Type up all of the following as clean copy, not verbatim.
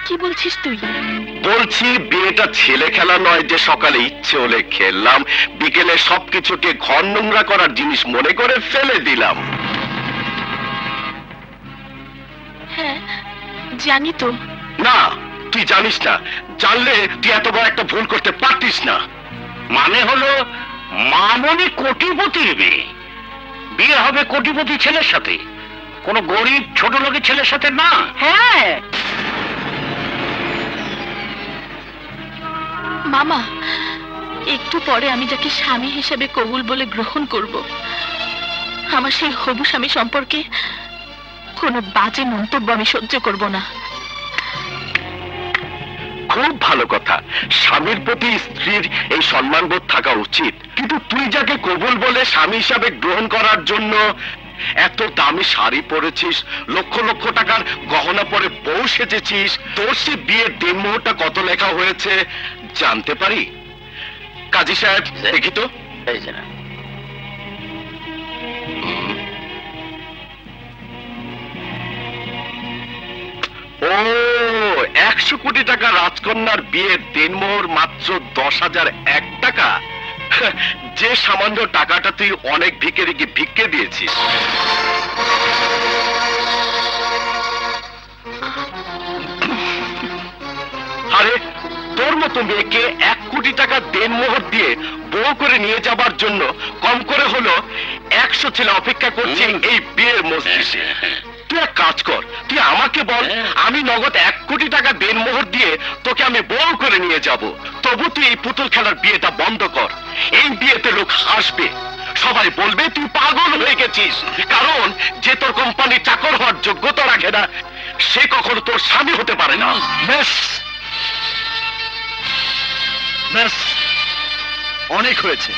কি বলছিস তুই? বলছি বিয়েটা ছেলে খেলা নয় যে সকালে ইচ্ছে হলে খেললাম, বিকেলে সবকিছুকে ঘর নোংরা করার জিনিস মনে করে ফেলে দিলাম। হ্যাঁ জানি তো। না, তুই জানিস না। জানলে তুই এত বড় একটা ভুল করতে পারতিস না। মানে হলো মামনি কোটিপতির মেয়ে, বিয়ে হবে কোটিপতি ছেলের সাথে, কোনো গরিব ছোট লোকের ছেলের সাথে না। হ্যাঁ মামা, একটু পরে আমি যাকে স্বামী হিসেবে কবুল বলে গ্রহণ করব, আমার সেই হবু স্বামী সম্পর্কে কোনো বাজে মন্তব্য আমি সহ্য করব না। খুব ভালো কথা, স্বামীর প্রতি স্ত্রীর এই সম্মানবোধ থাকা উচিত। কিন্তু তুই যাকে কবুল বলে স্বামী হিসাবে গ্রহণ করার জন্য এত দামি শাড়ি পরেছিস, লক্ষ লক্ষ টাকার গহনা পরে বউ সেজেছিস, তোর সে বিয়ের দিনমুহূর্তটা কত লেখা হয়েছে জানতে পারি? কাজী সাহেব দেখি তো। এই যে না, ও 100 কোটি টাকা রাজকন্যার বিয়ের দিনমোহর মাত্র 10,001 টাকা। যে সামান্য টাকাটা তুই অনেক ভিখারিকে ভিক্ষে দিয়েছিস। আরে তোর মতো মেয়েকে 1 কোটি টাকা দেনমোহর দিয়ে বউ করে নিয়ে যাবার জন্য কম করে হলো 100 ছেলে অপেক্ষা করছে এই বিয়ের মজলিসে। তুই এক কাজ কর, তুই আমাকে বল, আমি নগদ 1 কোটি টাকা দেনমোহর দিয়ে তোকে আমি বউ করে নিয়ে যাব। তবু তুই এই পুতুল খেলার বিয়েটা বন্ধ কর। এই বিয়েতে লোক হাসবে, সবাই বলবে তুই পাগল হয়ে গেছিস। কারণ যে তোর কোম্পানির চাকর হওয়ার যোগ্যতা রাখে না, সে কখনো তোর স্বামী হতে পারে না। ব্যাস ব্যাস, অনেক হয়েছে।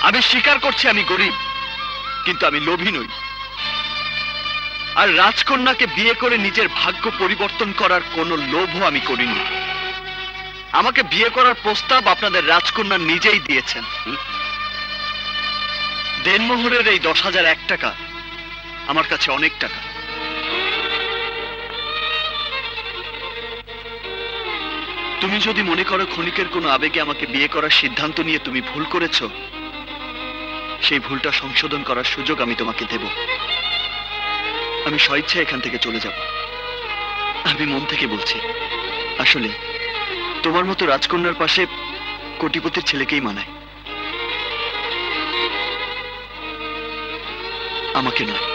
আমি স্বীকার করছি আমি গরিব, কিন্তু আমি লোভী নই। আর রাজকন্যাকে বিয়ে করে নিজের ভাগ্য পরিবর্তন করার কোনো লোভও আমি করিনি। আমাকে বিয়ে করার প্রস্তাব আপনাদের রাজকন্যা নিজেই দিয়েছেন। দেনমোহরের এই 10,001 টাকা আমার কাছে অনেক টাকা। তুমি যদি মনে করো ক্ষণিকের কোনো আবেগে আমাকে বিয়ে করার সিদ্ধান্ত নিয়ে তুমি ভুল করেছো, সেই ভুলটা সংশোধন করার সুযোগ আমি তোমাকে দেব। আমি স্বেচ্ছা এখান থেকে চলে যাব। আমি মন থেকে বলছি, আসলে তোমার মতো রাজকন্যার পাশে কোটিপতির ছেলেকেই মানায়, আমাকে নয়।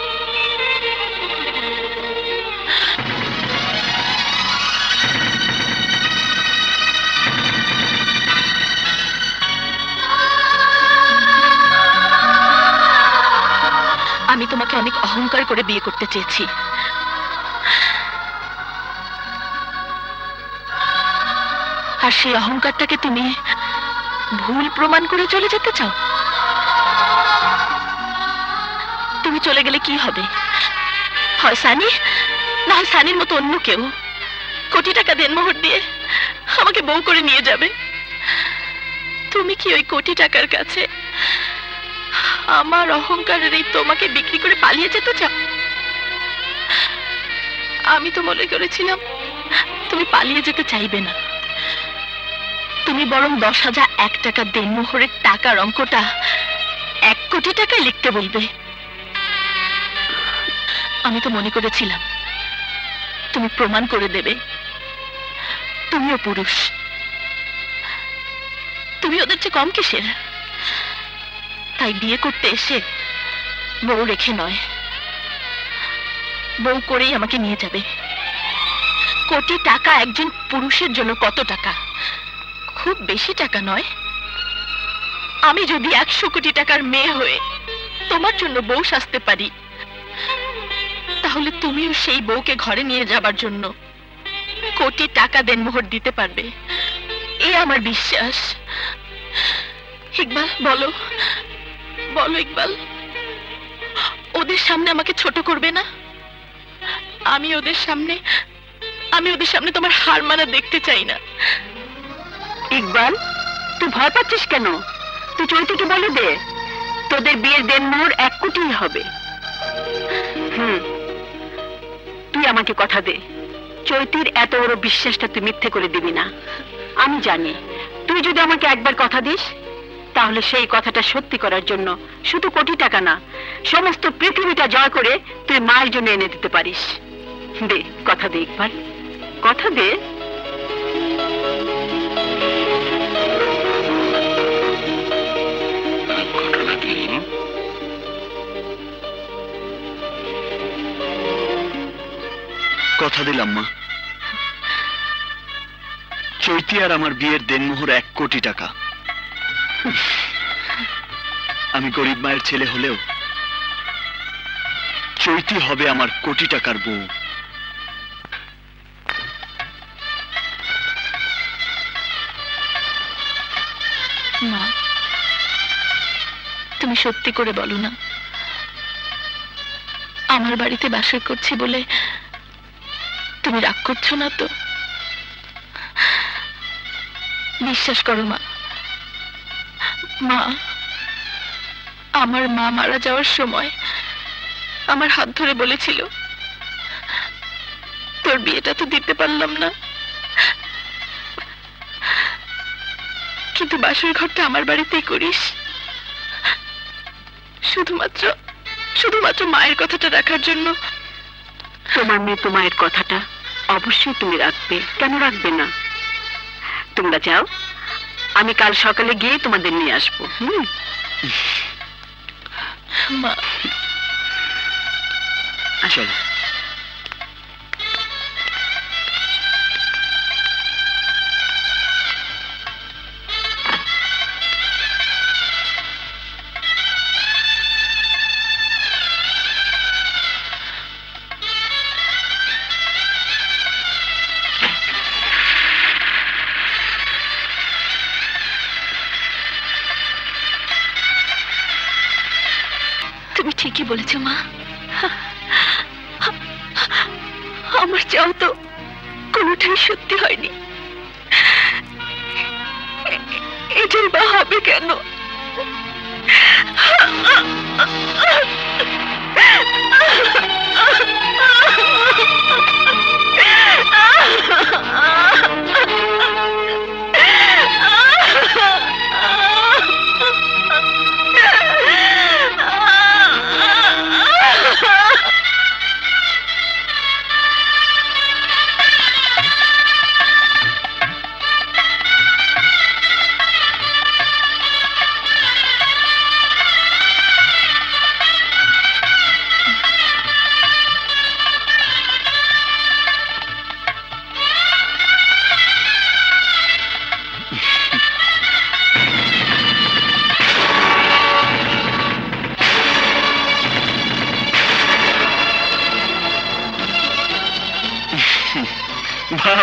আমি তোমাকে অনেক অহংকার করে বিয়ে করতে চেয়েছি, আর সেই অহংকারটাকে তুমি ভুল প্রমাণ করে চলে যেতে চাও। তুমি চলে গেলে কি হবে? হয় সানি, না হয় সানির মতো অন্য কেউ কোটি টাকা দেনমোহর দিয়ে আমাকে বউ করে নিয়ে যাবে। তুমি কি ওই কোটি টাকার কাছে আমার অহংকারের এই তোমাকে বিক্রি করে পালিয়ে যেতে চাও? আমি তো মনে করেছিলাম তুমি পালিয়ে যেতে চাইবে না। তুমি বরং 10,001 টাকা দেনমোহরের টাকার অঙ্কটা 1 কোটি টাকায় লিখতে বলবে। আমি তো মনে করেছিলাম তুমি প্রমাণ করে দেবে তুমিও পুরুষ। তুমি ওদের চেয়ে কম কিসের? তাই বিয়ে করতে এসে বউ রেখে নয়, বউ করেই আমাকে নিয়ে যাবে। কোটি টাকা একজন পুরুষের জন্য কত টাকা? খুব বেশি টাকা নয়। আমি যদি 100 কোটি টাকার মেয়ে হয়ে তোমার জন্য বউ সাজতে পারি, তাহলে তুমিও সেই বউকে ঘরে নিয়ে যাবার জন্য কোটি টাকা দেনমোহর দিতে পারবে, এ আমার বিশ্বাস। ইকবাল, বলো বলো ইকবাল, ওদের সামনে আমাকে ছোট করবে না? আমি ওদের সামনে তোমার হার মানা দেখতে চাই না। ইকবাল, তুই ভয় পাচ্ছিস কেন? তুই চৈতিকে বলে দে, তোদের বিয়ের দেনমোহর 1 কোটিই হবে। তুই আমাকে কথা দে, চৈতির এত বড় বিশ্বাসটা তুই মিথ্যে করে দিবি না। আমি জানি তুই যদি আমাকে একবার কথা দিস, তাহলে সেই কথাটা সত্যি করার জন্য শুধু কোটি টাকা না, সমস্ত পৃথিবীটা জয় করে তুই মায়ের জন্য এনে দিতে পারিস। দে, কথা দে ইকবাল, কথা দে। ঘটনা কি? কথা দিলাম মা, চৈতি আর আমার বিয়ের দেনমোহর 1 কোটি টাকা। আমি গরিব মায়ের ছেলে হলেও চৈতি হবে আমার কোটি টাকার বউ। মা, তুমি সত্যি করে বলো না, আমার বাড়িতে বাসর করছি বলে তুমি রাগ করছো না তো? বিশ্বাস করো মা। মা, আমার মা মারা যাওয়ার সময় আমার হাত ধরে বলেছিল, তোর বিয়েটা তো দিতে পারলাম না, কিন্তু বাসর ঘরটা আমার বাড়িতেই করিস, শুধুমাত্র মায়ের কথাটা রাখার জন্য। তোমার মৃত মায়ের কথাটা অবশ্যই তুমি রাখবে, কেন রাখবে না? তোমরা যাও, আমি কাল সকালে গিয়ে তোমাদের নিয়ে আসবো। মা, চলো। তুমি ঠিকই বলেছো মা। আমার চাও তো কোনোটাই সত্যি হয়নি, এটাই বা হবে কেন?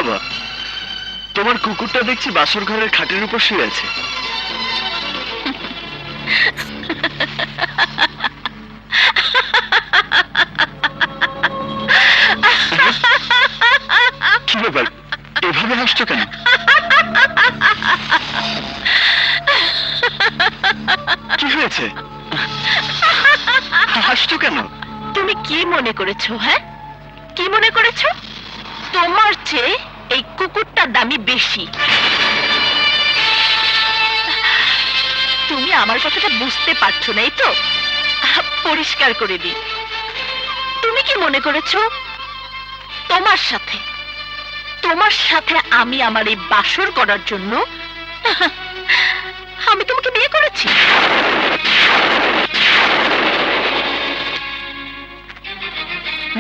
বাবা, তোমার কুকুরটা দেখছি বাসর ঘরের খাটের উপর শুয়ে আছে। কি ব্যাপার, এভাবে হাসছো কেন? কি হয়েছে, হাসছো কেন? তুমি কি মনে করেছো? হ্যাঁ, কি মনে করেছো? তোমার চেয়ে এই কুকুরটার দামই বেশি। তুমি আমার কথাটা বুঝতে পারছো না, এই তো? পরিষ্কার করে দিই, তুমি কি মনে করেছো তোমার সাথে আমি আমার এই বাসর করার জন্য আমি তোমাকে বিয়ে করেছি?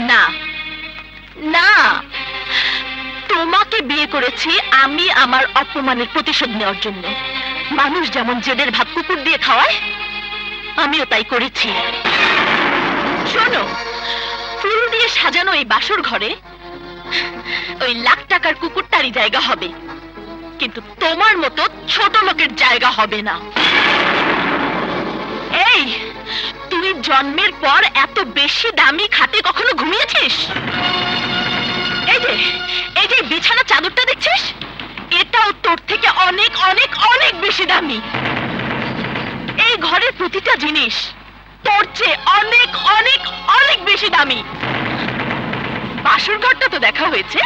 না না, তোমাকে বিয়ে করেছি আমি আমার অপমানের প্রতিশোধ নেওয়ার জন্য। মানুষ যেমন জেদের ভাত কুকুর দিয়ে খাওয়ায়, আমিও তাই করেছি। শোনো, ফুল দিয়ে সাজানো এই বাসর ঘরে ওই লাখ টাকার কুকুরটারই জায়গা হবে, কিন্তু তোমার মতো ছোট লোকের জায়গা হবে না। এই, তুই জন্মের পর এত বেশি দামি খাটে কখনো ঘুমিয়েছিস? এই যে বিছানা চাদরটা দেখছিস, এটাও তোর থেকে অনেক অনেক অনেক বেশি দামি। এই ঘরের প্রতিটা জিনিস তোর চেয়ে অনেক অনেক অনেক বেশি দামি। বাসর ঘরটা তো দেখা হয়েছে,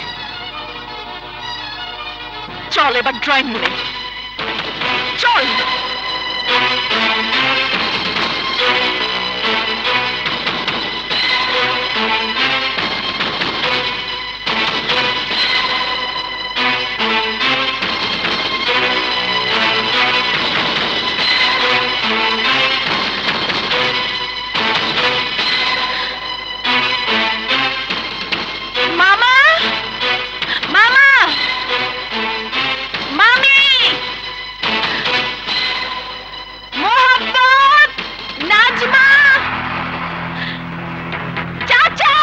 চল এবার ড্রয়িং রুমে চল। মামা, মামা, মামি, মোহাম্মদ, নাজমা, চাচা।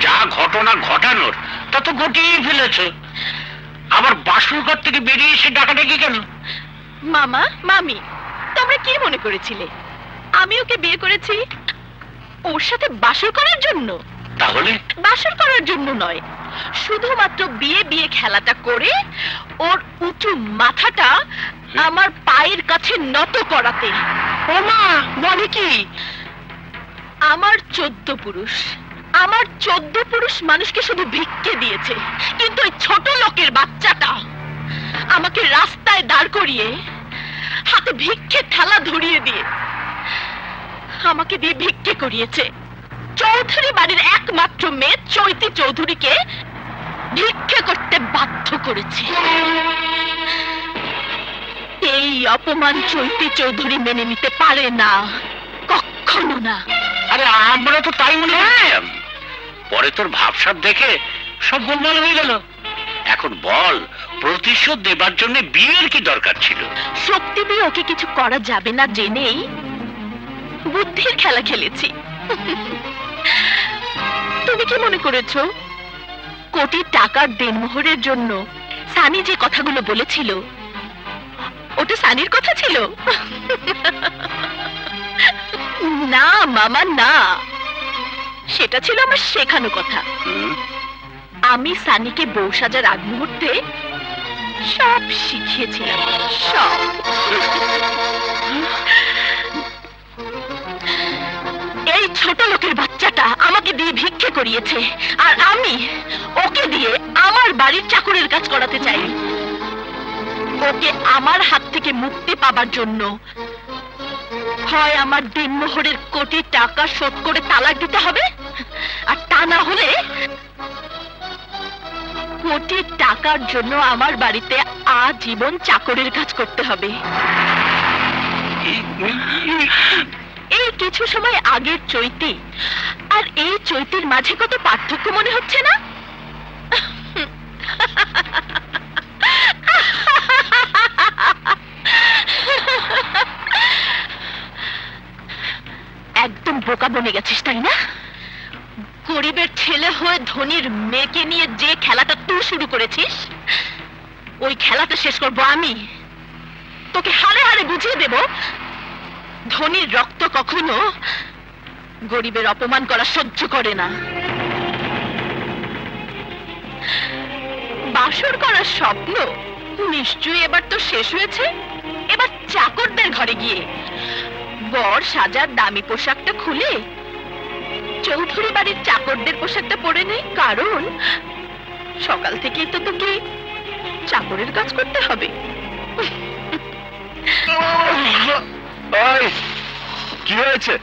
যা ঘটনা ঘটানোর তা তো ঘটিয়েই ফেলেছে। আবার বাসুর ঘর থেকে বেরিয়ে এসে ডাকাডাকি কেন? মামা, মামি, তোমরা কি মনে করেছিলে আমি ওকে বিয়ে করেছি ওর সাথে বাসর করার জন্য? তাহলে বাসর করার জন্য নয়, শুধুমাত্র বিয়ে বিয়ে খেলাটা করে ওর উঁচু মাথাটা আমার পায়ের কাছে নত করাতে। ও মা, বলে কি? আমার 14 পুরুষ, আমার 14 পুরুষ মানুষকে শুধু ভিক্ষে দিয়েছে, কিন্তু ওই ছোট লোকের বাচ্চাটা আমাকে রাস্তায় দাঁড় করিয়ে হাতে ভিক্ষে থালা ধরিয়ে দিয়ে আমাকে দিয়ে ভিক্ষে করিয়েছে। চৌধুরী বাড়ির একমাত্র মেয়ে চৈতি চৌধুরীকে ভিক্ষে করতে বাধ্য করেছে। এই অপমান চৈতি চৌধুরী মেনে নিতে পারে না, কখনো না। আরে আমরা তো তাই মনে করছিলাম, পরে তোর ভাবসাব দেখে সব গোলমাল হয়ে গেল। এখন বল, প্রতিশোধ দেবার জন্য বিয়ের কি দরকার ছিল? শক্তি দিয়ে ওকে কিছু করা যাবে না জেনেই বুদ্ধির খেলা খেলেছি। তুমি কি মনে করেছো কোটি টাকার দেনমোহরের জন্য সানি যে কথাগুলো বলেছিল ওটা সানির কথা ছিল? না মামা, না, সেটা ছিল আমার শেখানো কথা। হুম? আমি সানিকে বউ সাজার আগ মুহূর্তে সব শিখিয়েছিলাম, সব। এই ছোট লোকের বাচ্চাটা আমাকে দিয়ে ভিক্ষে করিয়েছে, আর আমি ওকে দিয়ে আমার বাড়ির চাকরের কাজ করাতে চাই। ওকে আমার হাত থেকে মুক্তি পাবার জন্য হয় আমার দিনমোহরের কোটি টাকা শোধ করে তালাক দিতে হবে, আর তা না হলে কোটি টাকার জন্য আমার বাড়িতে আজীবন চাকরের কাজ করতে হবে। এই কিছু সময় আগের চৈতি আর এই চৈতির মাঝে কত পার্থক্য মনে হচ্ছে না? একদম বোকা বনে গেছিস তাই না? গরিবের ছেলে হয়ে ধনীর মেয়েকে নিয়ে যে খেলাটা তুই শুরু করেছিস, ওই খেলাটা শেষ করবো আমি। তোকে হারে হারে বুঝিয়ে দেব ধনীর রক্ত কখনো গরিবের অপমান করা সহ্য করে না। বাসর করার স্বপ্ন নিশ্চয়ই এবার তো শেষ হয়েছে। এবার চাকরদের ঘরে গিয়ে বর সাজার দামি পোশাকটা খুলে চৌধুরী বাড়ির চাকরদের পোশাকটা পরে নেই, কারণ সকাল থেকেই তো তোকে চাকরের কাজ করতে হবে। ওই, কি হয়েছে?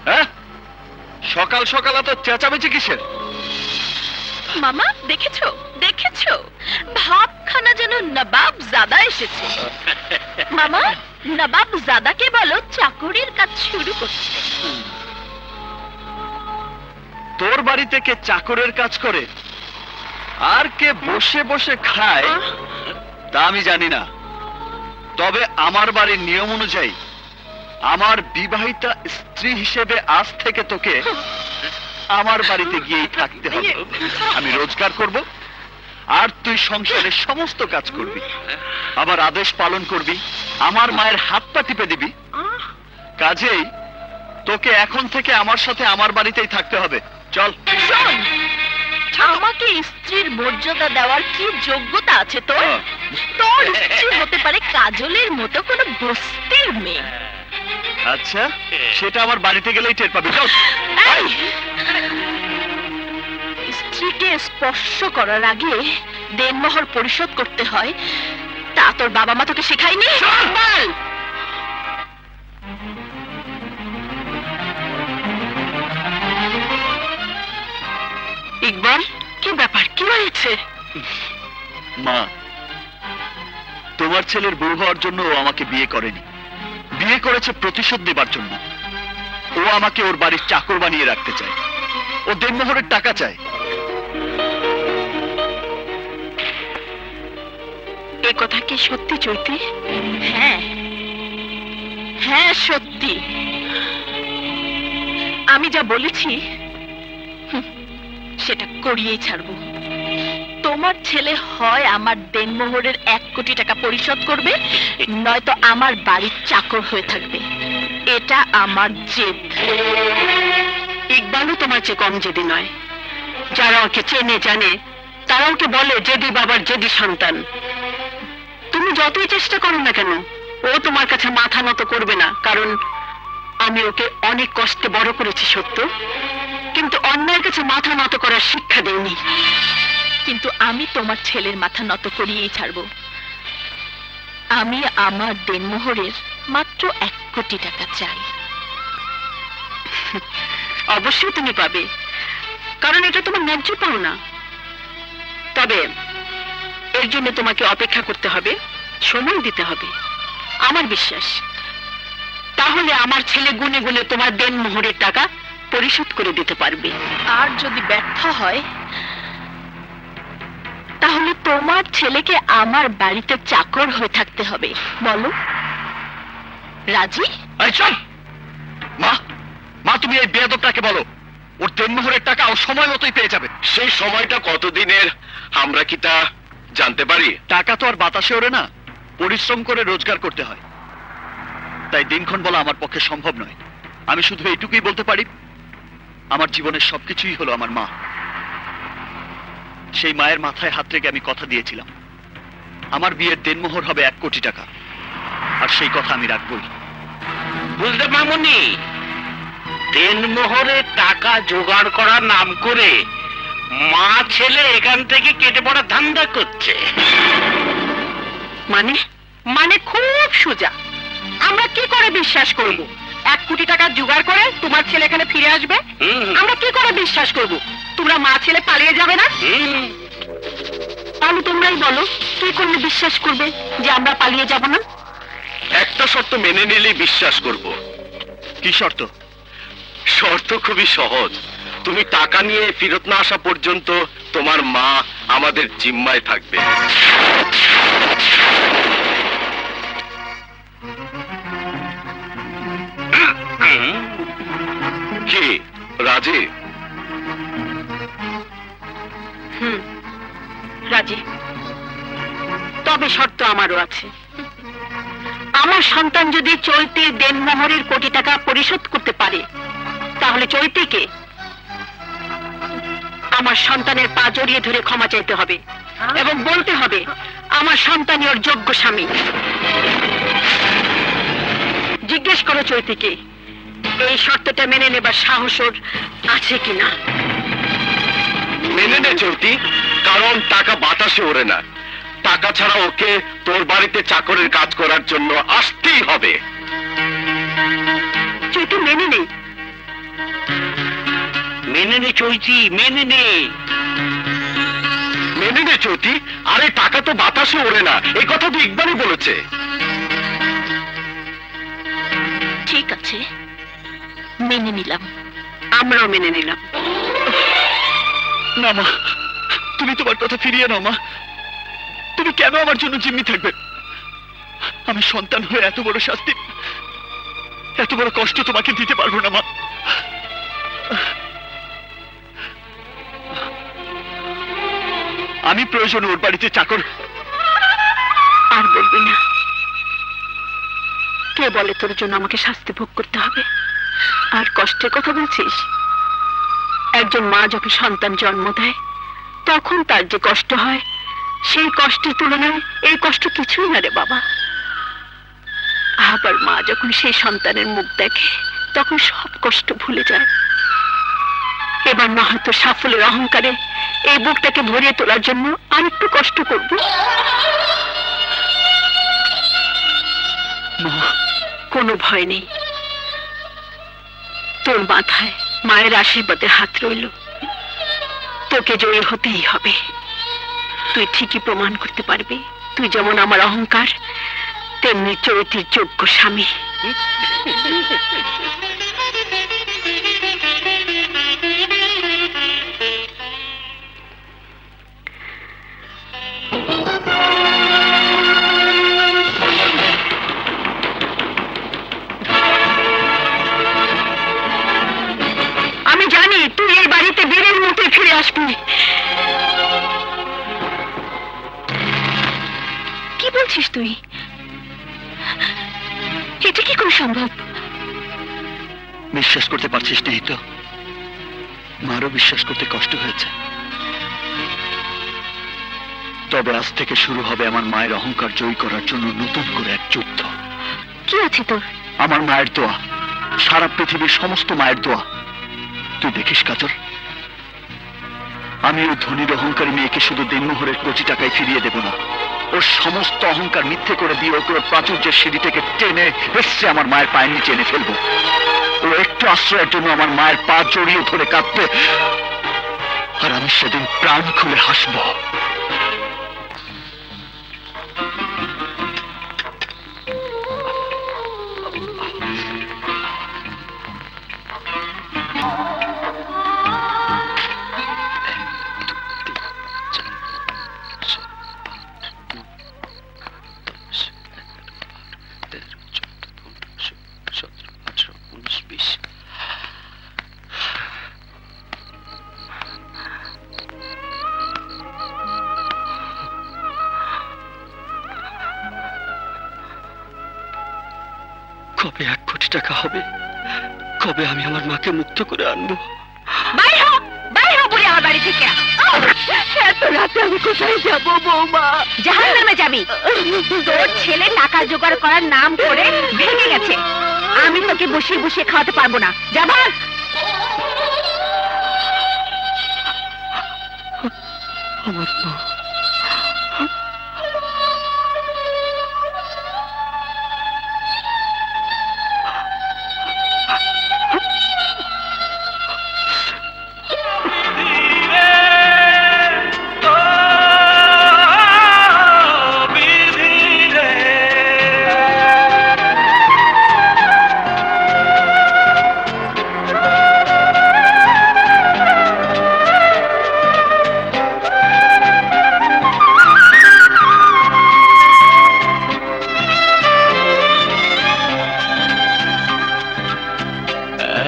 হ্যাঁ, সকাল সকাল এত চেঁচামেচি কিসের? মামা, দেখেছো দেখেছো, ভাবখানা যেন নবাব জাদা এসেছে। মামা, নবাব জাদাকে বলো চাকরির কাজ শুরু করতে। তোর বাড়িতে কে চাকরের কাজ করে আর কে বসে বসে খায় তা আমি জানি না, তবে আমার বাড়ির নিয়ম অনুযায়ী আমার বিবাহিতা স্ত্রী হিসেবে আজ থেকে তোকে আমার বাড়িতে গিয়েই থাকতে হবে। আমি রোজগার করব আর তুই সংসারের সমস্ত কাজ করবি, আবার আদেশ পালন করবি, আমার মায়ের হাত পা টিপে দিবি। কাজেই তোকে এখন থেকে আমার সাথে আমার বাড়িতেই থাকতে হবে। চল। শোন, আমাকে স্ত্রীর মর্যাদা দেওয়ার কি যোগ্যতা আছে তোর? তোর স্ত্রী হতে পারে কাজলের মতো কোনো বস্তির মেয়ে। আচ্ছা, সেটা আমার বাড়িতে গেলেই টের পাবি। চল। এই, স্ত্রী স্ত্রীকে স্পর্শ করার আগে দেনমোহর পরিশোধ করতে হয়, তা তোর বাবা মা তোকে শেখায়নি? বল। ইকবাল, কি ব্যাপার, কি হয়েছে? মা, তোমার ছেলের বউ হওয়ার জন্য ও আমাকে বিয়ে করেনি, বিয়ে করেছে প্রতিশোধ দেবার জন্য। ও আমাকে ওর বাড়ির চাকর বানিয়ে রাখতে চায়, ও দেনমোহরের টাকা চায়। এ কথা কি সত্যি চৈতি? হ্যাঁ হ্যাঁ, সত্যি। আমি যা বলেছি সেটা করিয়েই ছাড়বো। তোমার ছেলে হয় আমার দেনমোহরের 1 কোটি টাকা পরিশোধ করবে, নয়তো আমার বাড়ির চাকর হয়ে থাকবে। এটা আমার জেদ। ইকবালও তোমার চেয়ে কম জেদি নয়। যারা ওকে চেনে জানে, তারা ওকে বলে জেদি বাবার জেদি সন্তান। তুমি যতই চেষ্টা করো না কেন, ও তোমার কাছে মাথা নত করবে না। কারণ আমি ওকে অনেক কষ্টে বড় করেছি সত্য, কিন্তু অন্যায়ের কাছে মাথা নত করার শিক্ষা দেইনি। কিন্তু আমি তোমার ছেলের মাথা নত করিয়েই ছাড়বো। আমি আমার দেনমোহরের মাত্র 1 কোটি টাকা চাই। অবশ্যই তুমি পাবে, কারণ এটা তোমার ন্যায্য পাওনা। তবে এর জন্য তোমাকে অপেক্ষা করতে হবে, সময় দিতে হবে। আমার বিশ্বাস তাহলে আমার ছেলে গুনে গুনে তোমার দেনমোহরের টাকা পরিশোধ করে দিতে পারবে। আর যদি ব্যর্থ হয়, তাহলে তোমার ছেলেকে আমার বাড়িতে চাকর হয়ে থাকতে হবে। বলো রাজি? এই চল! মা, মা, তুমি এই বেয়াদবটাকে বলো ওর দেনমোহরের টাকা ও সময় মতোই পেয়ে যাবে। সেই সময়টা কতদিনের আমরা কি তা জানতে পারি? টাকা তো আর বাতাসে ওড়ে না, পরিশ্রম করে রোজগার করতে হয়। তাই দিনক্ষণ বলা আমার পক্ষে সম্ভব নয়। আমি শুধু এইটুকুই বলতে পারি, আমার জীবনের সবকিছুই হলো আমার মা। সেই মায়ের মাথায় হাত রেখে আমি কথা দিয়েছিলাম, আমার বিয়ের দেনমোহর হবে 1 কোটি টাকা, আর সেই কথা আমি রাখবই। বুঝলে মামুনি, দেনমোহরে টাকা জোগাড় করার নাম করে মা ছেলে এখান থেকে কেটে পড়া ধান্দা করছে। মানে মানে খুব সোজা। আমরা কি করে বিশ্বাস করব 1 কোটি টাকা জোগাড় করে তোমার ছেলে এখানে ফিরে আসবে? আমরা কি করে বিশ্বাস করব তোমরা মা ছেলে পালিয়ে যাবে না? তাহলে তোমরাই বলো, কি করলে বিশ্বাস করবে যে আমরা পালিয়ে যাব না? একটা শর্ত মেনে নিলেই বিশ্বাস করব। কি শর্ত? শর্ত খুবই সহজ। তুমি টাকা নিয়ে ফেরত না আসা পর্যন্ত তোমার মা আমাদের জিম্মায় থাকবে। কি রাজি? রাজি। তবে শর্ত আমারও আছে। আমার সন্তান যদি চৈতির দেনমোহরের কোটি টাকা পরিশোধ করতে পারে, তাহলে চৈতিকে আমার সন্তানের পা জড়িয়ে ধরে ক্ষমা চাইতে হবে এবং বলতে হবে আমার সন্তানই ওর যোগ্য স্বামী। জিজ্ঞেস করো চৈতিকে এই শর্তটা মেনে নেবার সাহস ওর আছে কিনা। মেনে নে চলতি, কারণ টাকা বাতাসে ওড়ে না। টাকা ছাড়া ওকে তোর বাড়িতে চাকরের কাজ করার জন্য আসতেই হবে। চৈতি মেনে নেই। মেনে নে চৈতি, মেনে নে। মেনে নে চৌতি, আরে টাকা তো বাতাসে ওড়ে না, এই কথা তো ইকবালই বলেছে। ঠিক আছে, মেনে নিলাম। আমরাও মেনে নিলাম। না মা, তুমি তোমার কথা ফিরিয়ে নাও। মা, তুমি কেন আমার জন্য জিম্মি থাকবে? আমি সন্তান হয়ে এত বড় শাস্তি, এত বড় কষ্ট তোমাকে দিতে পারবো না মা। আমি প্রয়োজন ওর বাড়িতে চাকর। আর বলবি না। কে বলে তোর জন্য আমাকে শাস্তি ভোগ করতে হবে? আর কষ্টের কথা বলছিস? একজন মা যখন সন্তান জন্ম দেয় তখন তার যে কষ্ট হয়, সেই কষ্টের তুলনায় এই কষ্ট কিছুই না রে বাবা। আবার মা যখন সেই সন্তানের মুখ দেখে তখন সব কষ্ট ভুলে যায়। এবার না হয়তো সাফল্যের অহংকারে এই বুকটাকে ভরিয়ে তোলার জন্য আর একটু কষ্ট করব। মা, কোনো ভয় নেই, তোর মাথায় মায়ের আশীর্বাদের হাত রইল। তোকে জয়ী হতেই হবে। তুই ঠিকই প্রমাণ করতে পারবি তুই যেমন আমার অহংকার, তেমনি চরিত্রের যোগ্য স্বামী। আমি জানি তুই এই বাড়িতে বীরের মতো ফিরে আসবি। কি বলছিস তুই? এটা কি করে সম্ভব? বিশ্বাস করতে পারছিস না তো? মারও বিশ্বাস করতে কষ্ট হয়েছে। তবে আজ থেকে শুরু হবে আমার মায়ের অহংকার জয়ী করার জন্য নতুন করে এক যুদ্ধ। কি আছে তোর? আমার মায়ের দোয়া, সারা পৃথিবীর সমস্ত মায়ের দোয়া। তুই দেখিস কাজল, আমি ওই ধনীর অহংকারী মেয়েকে শুধু দিনমোহরের কোটি টাকায় ফিরিয়ে দেব না, ওর সমস্ত অহংকার মিথ্যে করে দিয়ে ওকে ওর প্রাচুর্যের সিঁড়ি থেকে টেনে এসছে আমার মায়ের পায়ের নিচে এনে ফেলবো। ও একটু আশ্রয়ের জন্য আমার মায়ের পা জড়িয়ে ধরে কাঁদবে, আর আমি সেদিন প্রাণ খুলে হাসবো। কবে 1 কোটি টাকা হবে? কবে আমি আমার মাকে মুক্ত করে আনবো? বাইরে হ, বাইরে হ বলে আমার বাড়ি থেকে। এত রাতে আমি কোথায় যাব বৌমা? জাহান্নামে যাবি। তোর ছেলে টাকা জোগাড় করার নাম করে ভেঙে গেছে। আমি তোকে বসিয়ে বসিয়ে খাওয়াতে পারবো না। যা ভাগ। আমার মা,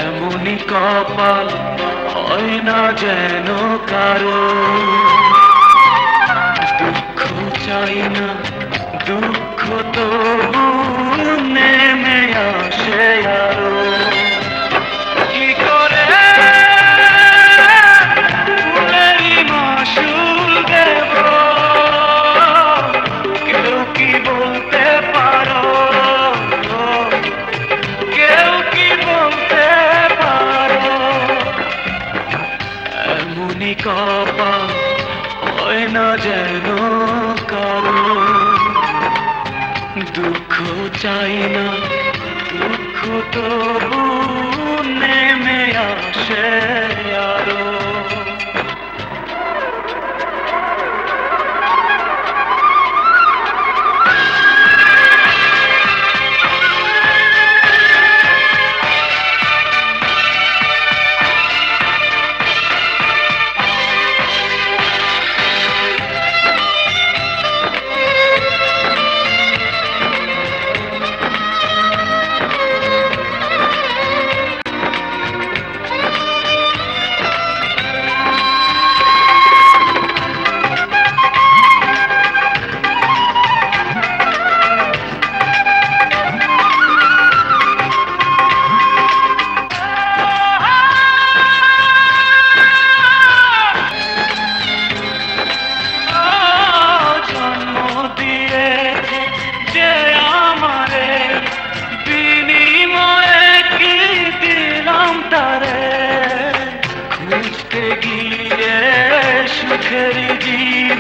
এমনি কপাল হয় না যেন কারো, দুঃখ চাই না দুঃখ তো নেমে আসে আরো। কি করে ফুলেরই মাসুল দেব, কেউ কি বলতে পারো? কেউ কি বলতে পারো? এমনি কপাল হয় না যেন কারো, দুঃখ চাই না দুঃখ তো নেমে আসে আরো।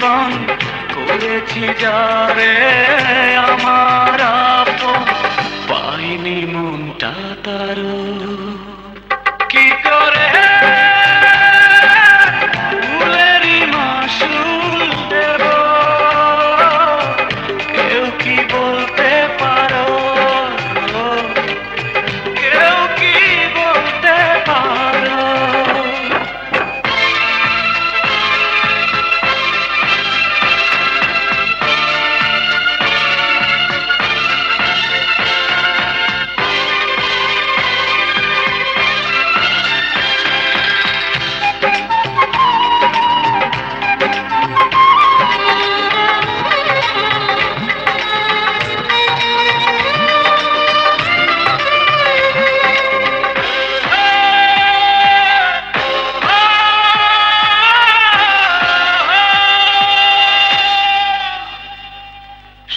জীবন করেছি যারে আমার আপন, পাইনি মনটা তার কি করে ফুলেরই মাসুল দেব, কেউ কি বলতে পারো, কেউ কি বলতে পারো?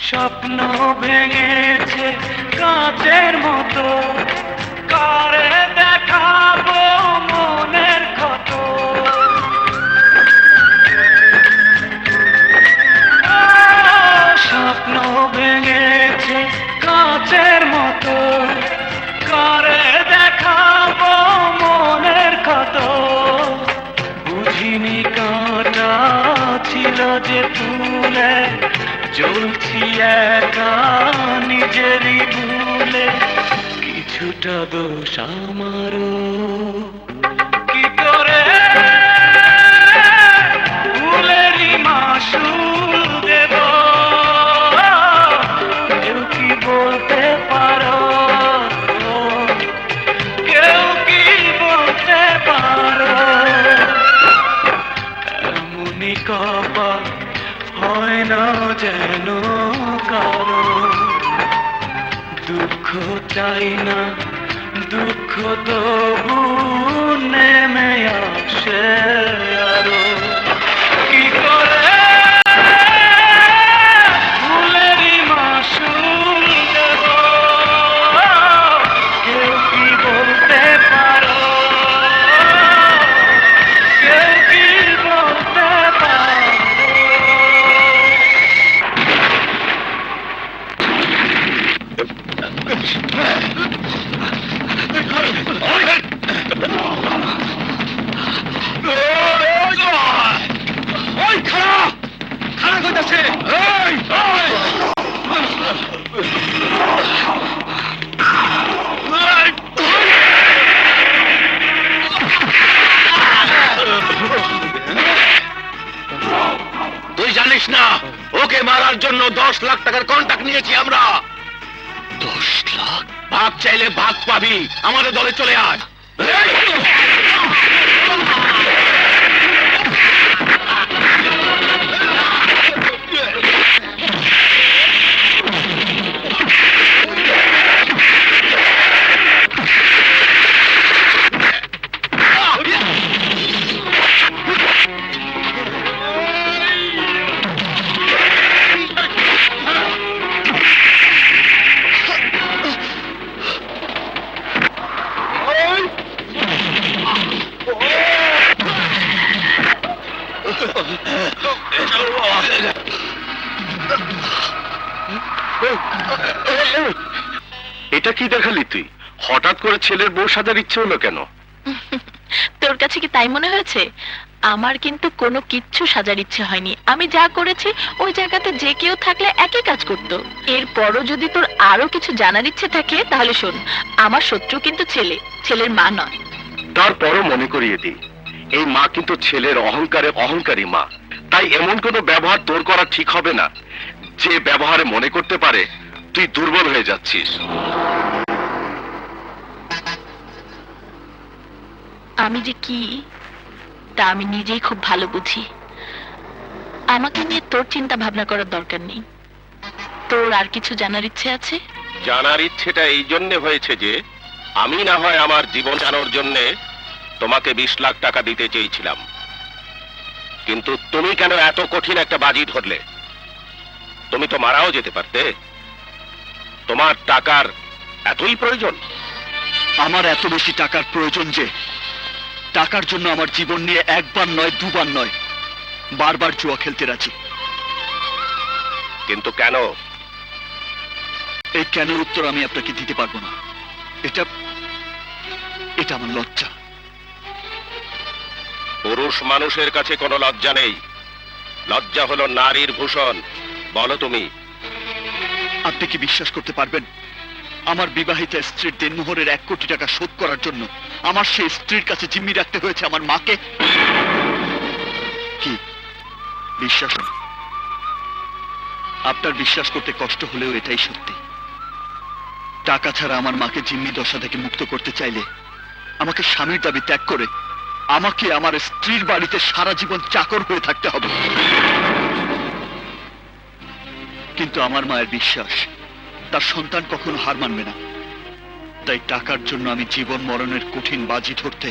স্বপ্ন ভেঙেছে কাঁচের মতো, কারে দেখাবো মনের ক্ষত? স্বপ্ন ভেঙেছে কাঁচের মতো, কারে দেখাবো মনের ক্ষত? বুঝিনি কাঁটা ছিল যে ফুলে, জ্বলছি একা নিজেরই ভুলে, কিছুটা দোষ আমারও। কি করে ফুলেরই মাসুল দেব, কেউ কি বলতে পারো, কেউ কি বলতে পারো? এমনই কপাল হয় না যেন কারো, দুঃখ চাই না, দুঃখ তবু নেমে আসে আরো। কি করে ফুলেরই মাসুল দেব, কেউ কি বলতে পারো, কেউ কি বলতে পারো? তুই জানিস না ওকে মারার জন্য 10 লাখ টাকার কন্ট্রাক্ট নিয়েছি আমরা। 10 লাখ? ভাগ চাইলে ভাগ পাবি, আমাদের দলে চলে আয়। এটা কি দেখালি তুই? হঠাৎ করে ছেলের বউ সাজার ইচ্ছে হলো কেন? তোর কাছে কি তাই মনে হয়েছে? আমার কিন্তু কোনো কিচ্ছু সাজার ইচ্ছে হয়নি। আমি যা করেছি ওই জায়গাতে যে কেউ থাকলে একই কাজ করত। এরপরও যদি তোর আরো কিছু জানার ইচ্ছে থাকে তাহলে শোন, আমার শত্রু কিন্তু ছেলে, ছেলের মা নয়। তারপরও মনে করিয়ে দিই, এই মা কিন্তু ছেলের অহংকারে অহংকারী মা। তাই এমন কোনো ব্যবহার তোর করা ঠিক হবে না যে ব্যবহারে মনে করতে পারে তুই দুর্বল হয়ে যাচ্ছিস। আমি যে কি তা আমি নিজেই খুব ভালো বুঝি। আমাকে নিয়ে তোর চিন্তা ভাবনা করার দরকার নেই। তোর আর কিছু জানার ইচ্ছে আছে? জানার ইচ্ছেটা এই জন্য হয়েছে যে আমি না হয় আমার জীবন বাঁচানোর জন্য তোমাকে 20 লাখ টাকা দিতে চেয়েছিলাম, কিন্তু তুমি কেন এত কঠিন একটা বাজি ধরলে? তুমি তো মারাও যেতে পারতে। তোমার টাকার এতই প্রয়োজন? আমার এত বেশি টাকার প্রয়োজন যে টাকার জন্য আমার জীবন নিয়ে একবার নয় দুবার নয় বারবার জুয়া খেলতে রাজি। কিন্তু কেন? এই কেন উত্তর আমি আপনাকে দিতে পারবো না। এটা এটা আমার লজ্জা। পুরুষ মানুষের কাছে কোনো লজ্জা নেই। লজ্জা হলো নারীর ভূষণ। বলো তুমি। আপনি কি বিশ্বাস করতে পারবেন, আমার বিবাহিত স্ত্রীর দেনমোহরের 1 কোটি টাকা শোধ করার জন্য আমার সেই স্ত্রীর কাছে জিম্মি রাখতে হয়েছে আমার মাকে? কি বিশ্বাস হয়? আপনার বিশ্বাস করতে কষ্ট হলেও এটাই সত্যি। টাকা ছাড়া আমার মাকে জিম্মি দশা থেকে মুক্ত করতে চাইলে আমাকে স্বামীর দাবি ত্যাগ করে আমাকে আমার স্ত্রীর বাড়িতে সারা জীবন চাকর হয়ে থাকতে হবে। কিন্তু আমার মায়ের বিশ্বাস তার সন্তান কখনো হার মানবে না। তাই টাকার জন্য আমি জীবন মরণের কঠিন বাজি ধরতে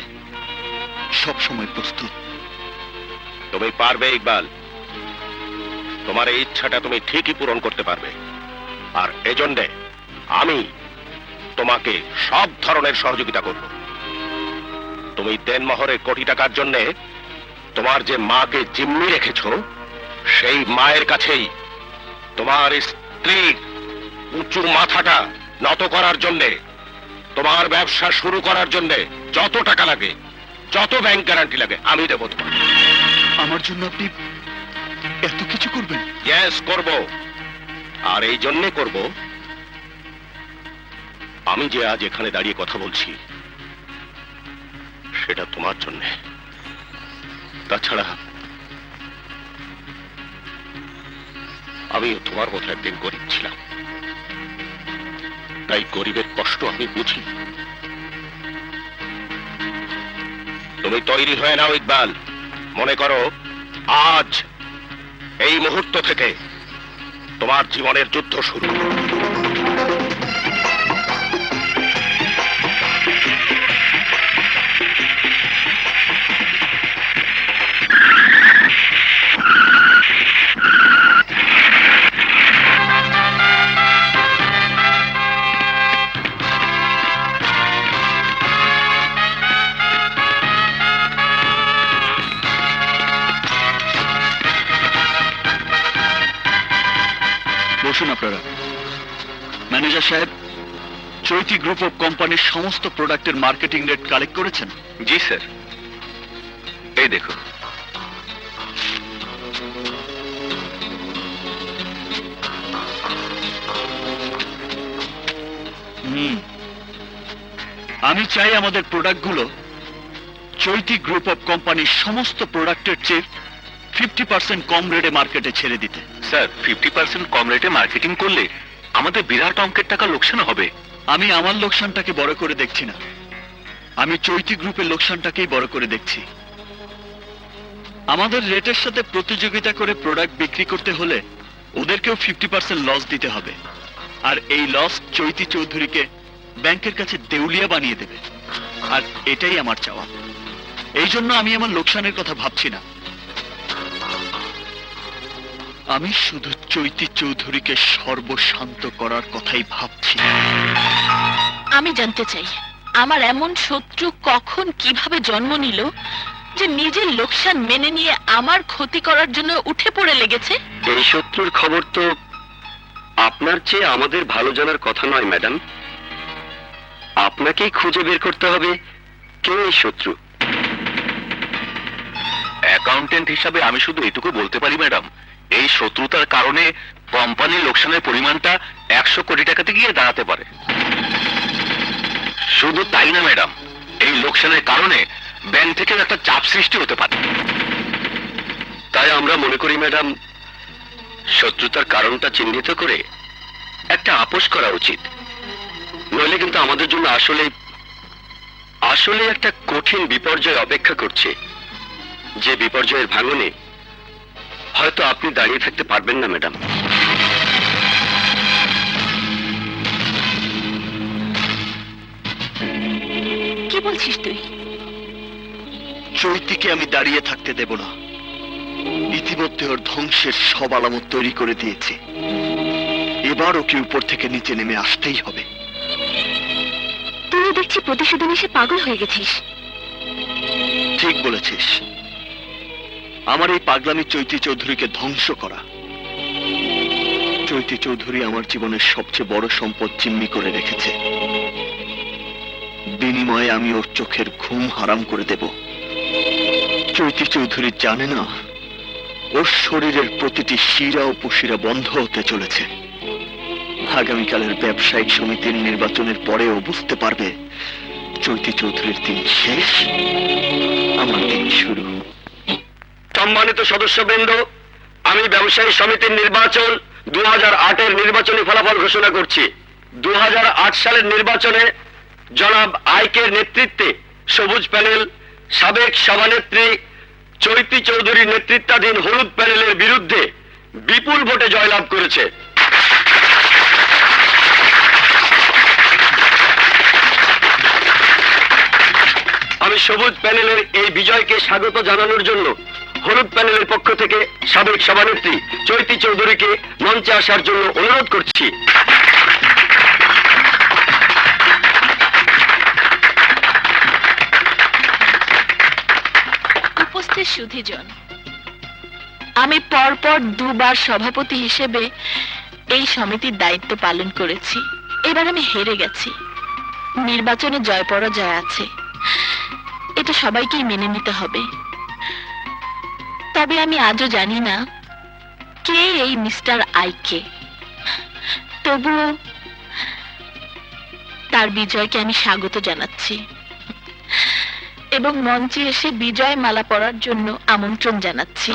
সব সময় প্রস্তুত। তুমি পারবে ইকবাল। তোমার এই ইচ্ছাটা তুমি ঠিকই পূরণ করতে পারবে। আর এজন্যে আমি তোমাকে সব ধরনের সহযোগিতা করব। তুমি দেনমোহরের কোটি টাকার জন্য তোমার যে মাকে জিম্মি রেখেছো, সেই মায়ের কাছেই তোমার স্ত্রীর উঁচু মাথাটা নত করার জন্যে, তোমার ব্যবসা শুরু করার জন্যে যত টাকা লাগে, যত ব্যাংক গ্যারান্টি লাগে আমি দেবো তোমার। আমার জন্য আপনি এত কিছু করবেন? ইয়েস, করব। আর এই জন্যে করব, আমি যে আজ এখানে দাঁড়িয়ে কথা বলছি সেটা তোমার জন্যে। তাছাড়া আমিও তোমার মতো একদিন গরিব ছিলাম, তাই গরিবের কষ্ট আমি বুঝি। তুমি তৈরি হয়ে নাও ইকবাল। মনে করো আজ এই মুহূর্ত থেকে তোমার জীবনের যুদ্ধ শুরু। বসুন আপনারা। ম্যানেজার সাহেব, চৈতি গ্রুপ অফ কোম্পানির সমস্ত প্রোডাক্টের মার্কেটিং রেট কালেক্ট করেছেন? জি স্যার, এই দেখো। আমি চাই আমাদের প্রোডাক্টগুলো চৈতি গ্রুপ অফ কোম্পানির সমস্ত প্রোডাক্টের চেয়ে 50% কম রেটে মার্কেটে ছেড়ে দিতে। স্যার, 50% কম রেটে মার্কেটিং করলে আমাদের বিরাট অঙ্কের টাকা লোকসান হবে। আমি আমার লোকসানটাকে বড় করে দেখছি না, আমি চৈতি গ্রুপের লোকসানটাকেই বড় করে দেখছি। আমাদের রেটের সাথে প্রতিযোগিতা করে প্রোডাক্ট বিক্রি করতে হলে ওদেরকেও 50% লস দিতে হবে। আর এই লস চৈতি চৌধুরীকে ব্যাংকের কাছে দেউলিয়া বানিয়ে দেবে। আর এটাই আমার চাওয়া। এই জন্য আমি আমার লোকসানের কথা ভাবছি না, আমি শুধু চৈতি চৌধুরীকে সর্বশান্ত করার কথাই ভাবছি। আমি জানতে চাই, আমার এমন শত্রু কখন কিভাবে জন্ম নিল যে নিজের লোকসান মেনে নিয়ে আমার ক্ষতি করার জন্য উঠে পড়ে লেগেছে? এই শত্রুর খবর তো আপনার চেয়ে আমাদের ভালো জানার কথা নয় ম্যাডাম। আপনাকেই খুঁজে বের করতে হবে কে এই শত্রু। অ্যাকাউন্টেন্ট হিসাবে আমি শুধু এটুকু বলতে পারি ম্যাডাম, এই শত্রুতার কারণে কোম্পানির লোকসানের পরিমাণটা 100 কোটি টাকাতে গিয়ে দাঁড়াতে পারে। শুধু তাই না ম্যাডাম, এই লোকসানের কারণে ব্যাংক থেকে একটা চাপ সৃষ্টি হতে পারে। তাই আমরা মনে করি ম্যাডাম, শত্রুতার কারণটা চিহ্নিত করে একটা আপোষ করা উচিত। নইলে কিন্তু আমাদের জন্য আসলে একটা কঠিন বিপর্যয় অপেক্ষা করছে, যে বিপর্যয়ের ভাঙনে হয়তো আপনি দাঁড়িয়ে থাকতে পারবেন না ম্যাডাম। কি বলছিস তুই? চৈতিকে আমি দাঁড়িয়ে থাকতে দেব না। ইতিমধ্যে ওর ধ্বংসের সব আলামত তৈরি করে দিয়েছি। এবার ওকে উপর থেকে নিচে নেমে আসতেই হবে। তুই দেখছি প্রতিশোধ এসে পাগল হয়ে গেছিস। ঠিক বলেছিস, আমার এই পাগলামি চৈতি চৌধুরীকে ধ্বংস করা। চৈতি চৌধুরী আমার জীবনের সবচেয়ে বড় সম্পদ জিম্মি করে রেখেছে। বিনিময়ে আমি ওর চোখের ঘুম হারাম করে দেব। চৈতি চৌধুরী জানে না ওর শরীরের প্রতিটি শিরা ও পুশিরা বন্ধ হতে চলেছে। আগামীকালের ব্যবসায়িক সমিতির নির্বাচনের পরেও বুঝতে পারবে চৈতি চৌধুরীর দিন শেষ, আমার দিন শুরু। সম্মানিত সদস্যবৃন্দ, আমি ব্যবসায়ী সমিতির নির্বাচন 2008-এর নির্বাচনী ফলাফল ঘোষণা করছি। 2008 সালের নির্বাচনে জনাব আইকের নেতৃত্বে সবুজ প্যানেল সাবেক সভানেত্রী চৈতি চৌধুরীর নেতৃত্বাধীন হলুদ প্যানেলের বিরুদ্ধে বিপুল ভোটে জয়লাভ করেছে। আমি সবুজ প্যানেলের এই বিজয়কে স্বাগত জানানোর জন্য হলুদ প্যানেলের পক্ষ থেকে সাবেক সভানেত্রী চৈতি চৌধুরীকে মঞ্চে আসার জন্য অনুরোধ করছি। উপস্থিত সুধীজন, আমি পরপর দুবার সভাপতি হিসেবে এই সমিতির দায়িত্ব পালন করেছি। এবার আমি হেরে গেছি। নির্বাচনে জয় পরাজয় আছে, এটা সবাইকেই মেনে নিতে হবে। তবে আমি আজও জানি না কে এই মিস্টার আইকে। তবুও তার বিজয়কে আমি স্বাগত জানাচ্ছি এবং মঞ্চে এসে বিজয় মালা পরার জন্য আমন্ত্রণ জানাচ্ছি।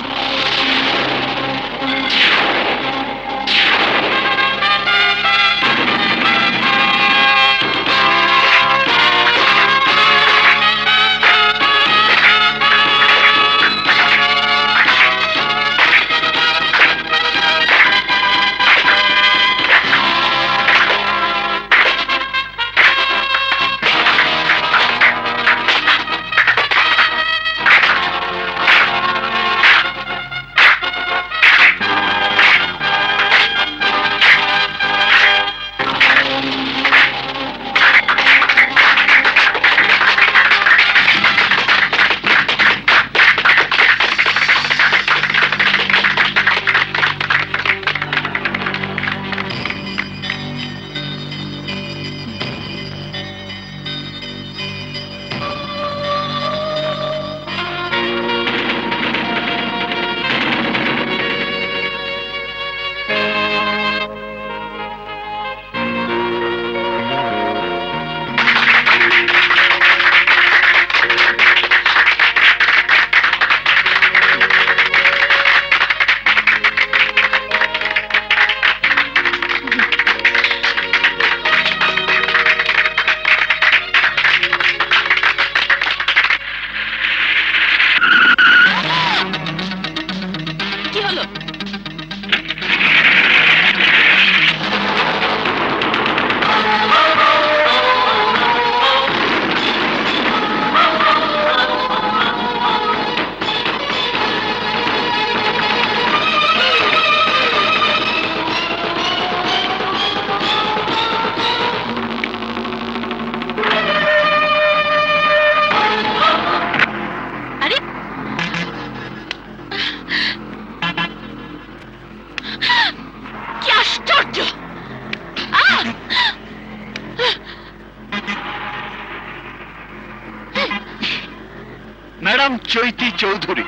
ম্যাডাম চৈতি চৌধুরী,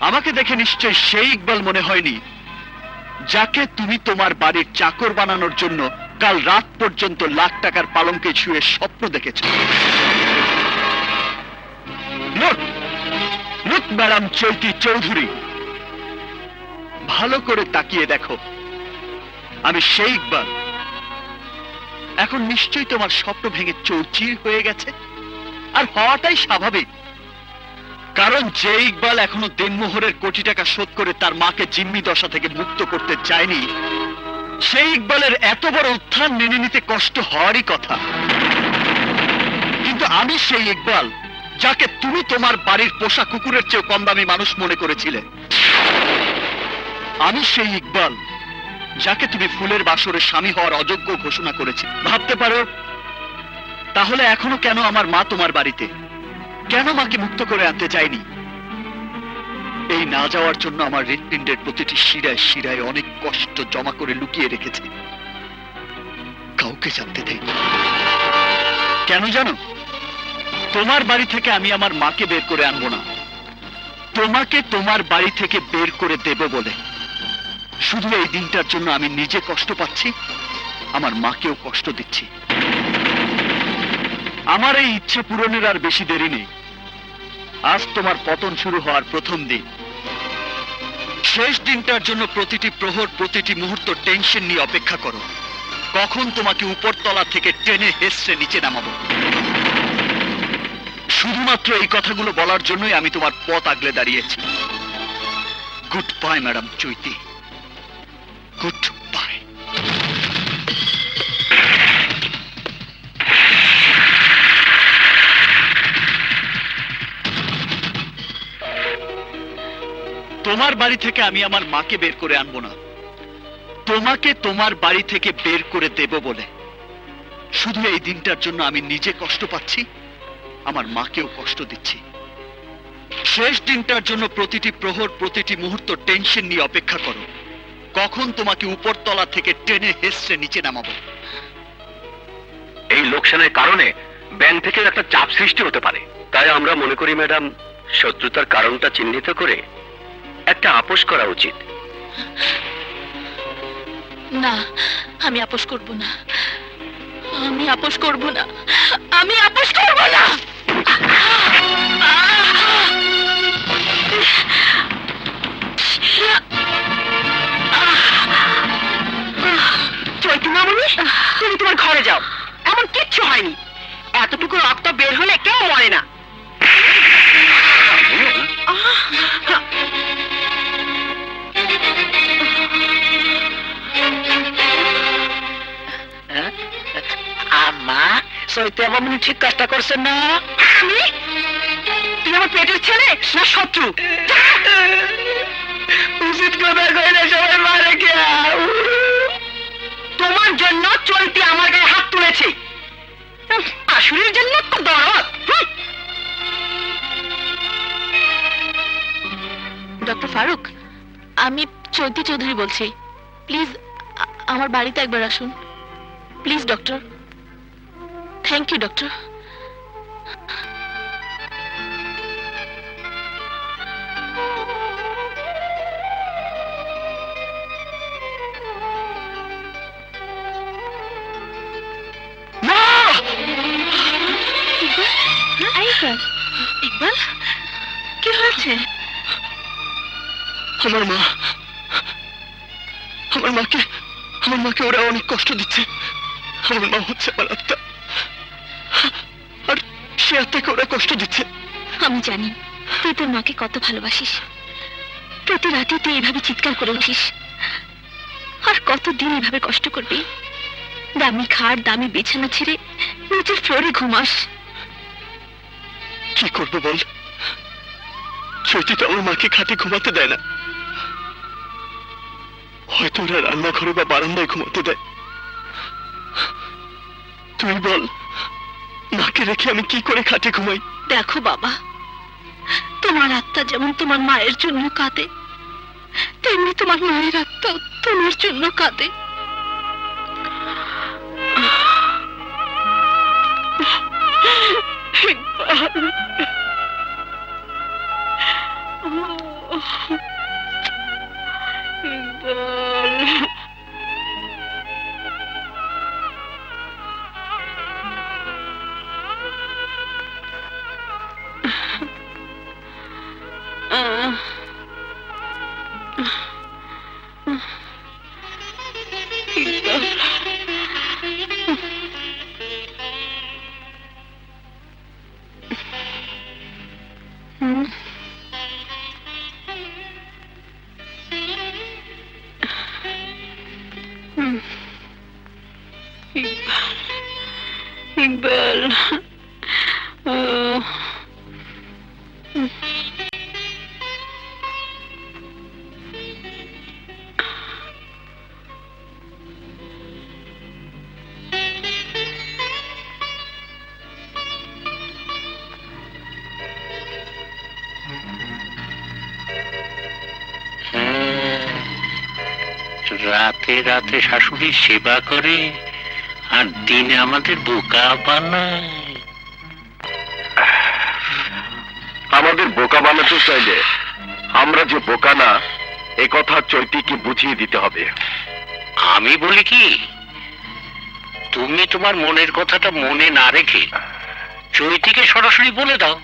আমাকে দেখে নিশ্চয় সেই ইকবাল মনে হয়নি যাকে তুমি তোমার বাড়ির চাকর বানানোর জন্য কাল রাত পর্যন্ত লাখ টাকার পালঙ্কে ছুঁয়ে স্বপ্ন দেখেছ। লুক ম্যাডাম চৈতি চৌধুরী, ভালো করে তাকিয়ে দেখো, আমি সেই ইকবাল। এখন নিশ্চয়ই তোমার স্বপ্ন ভেঙে চৌচির হয়ে গেছে, আর হওয়াটাই স্বাভাবিক। কারণ যে ইকবাল এখনো দেনমোহরের কোটি টাকা শোধ করে তার মাকে জিম্মি দশা থেকে মুক্ত করতে চায়নি, সেই ইকবালের এত বড় উত্থান মেনে নিতে কষ্ট হওয়ারই কথা। কিন্তু আমি সেই ইকবাল যাকে তুমি তোমার বাড়ির পোষা কুকুরের চেয়ে কম দামি মানুষ মনে করেছিলে। আমি সেই ইকবাল যাকে তুমি ফুলের বাসরে স্বামী হওয়ার অযোগ্য ঘোষণা করেছি। ভাবতে পারো তাহলে এখনো কেন আমার মা তোমার বাড়িতে, কেন মাকে মুক্ত করে আনতে চাইনি? এই না যাওয়ার জন্য আমার হৃৎপিণ্ডের প্রতিটি শিরায় শিরায় অনেক কষ্ট জমা করে লুকিয়ে রেখেছি, কাউকে জানতে দেয়নি। কেন জানো? তোমার বাড়ি থেকে আমি আমার মাকে বের করে আনবো না, তোমাকে তোমার বাড়ি থেকে বের করে দেব বলে। শুধু এই দিনটার জন্য আমি নিজে কষ্ট পাচ্ছি, আমার মাকেও কষ্ট দিচ্ছি। আমার এই ইচ্ছে পূরণের আর বেশি দেরি নেই। আজ তোমার পতন শুরু হওয়ার প্রথম দিন। শেষ দিনটার জন্য প্রতিটি প্রহর প্রতিটি মুহূর্ত টেনশন নিয়ে অপেক্ষা করো, কখন তোমাকে উপরতলা থেকে টেনে হেসড়ে নিচে নামাবো। শুধুমাত্র এই কথাগুলো বলার জন্যই আমি তোমার পথ আগলে দাঁড়িয়েছি। গুড বাই ম্যাডাম চৈতি, গুড বাই। তোমার বাড়ি থেকে আমি আমার মাকে বের করে আনবো না, তোমাকে তোমার বাড়ি থেকে বের করে দেব বলে। শুধু এই দিনটার জন্য আমি নিজে কষ্ট পাচ্ছি, আমার মাকেও কষ্ট দিচ্ছি। শেষ দিনটার জন্য প্রতিটি প্রহর প্রতিটি মুহূর্ত টেনশন নিয়ে অপেক্ষা করো, কখন তোমাকে উপরতলা থেকে টেনে হেসড়ে নিচে নামাবো। এই লোকসানের কারণে ব্যাংক থেকে একটা চাপ সৃষ্টি হতে পারে, তাই আমরা মনে করি ম্যাডাম শত্রুতার কারণটা চিহ্নিত করে একটা আপোষ করা উচিত। না, আমি আপোষ করব না, আমি আপোষ করব না, আমি আপোষ করব না। চৈতি মামুনি, তুমি তোমার ঘরে যাও, এমন কিচ্ছু হয়নি। এতটুকু রক্ত বের হলে কেউ মরে না। আম্মা, চৈতি মামুনি ঠিক কাজটা করছেন না? আমি? তুই আমার পেটের ছেলে না শত্রু? উচিত কথা কইলে সবাই মারে কে? তোমার জন্য চৈতি আমার গায়ে হাত তুলেছে, আসুরের জন্য তো দরদ। ডক্টর ফারুক, আমি চৈতি চৌধুরী বলছি। প্লিজ আমার বাড়িতে একবার আসুন, please doctor. Thank you doctor. Iqbal, কি হয়েছে? আমার মাকে ওরা অনেক কষ্ট দিচ্ছে। আমার মা হচ্ছে আমার আত্মা, আর সে আত্মাকে ওরা কষ্ট দিচ্ছে। আমি জানি তুই তোর মাকে কত ভালোবাসিস, প্রতি রাতে তুই এইভাবে চিৎকার করে উঠিস, আর কতদিন এভাবে কষ্ট করবি? দামি খাট দামি বিছানা ছেড়ে নিচের ফ্লোরে ঘুমাস। কি করবো বল, চৈতি তো আমার মাকে খাটে ঘুমাতে দেয় না, হয়তো ওরা রান্নাঘরে বা বারান্দায় ঘুমাতে দেয়। তুই বল, মাকে রেখে আমি কি করে খাটে ঘুমাই? দেখো বাবা, তোমার আত্মা যেমন তোমার মায়ের জন্য কাঁদে, তেমনি তোমার মায়ের আত্মা তোমার জন্য কাঁদে। ইকবাল, রাতে রাতে শাশুড়ির সেবা করে আর দিনে আমাদের বোকা বানায়। আমাদের বোকা বানাতে চাইলে আমরা যে বোকা না এ কথা চৈতিকে বুঝিয়ে দিতে হবে। আমি বলি কি, তুমি তোমার মনের কথাটা মনে না রেখে চৈতিকে সরাসরি বলে দাও,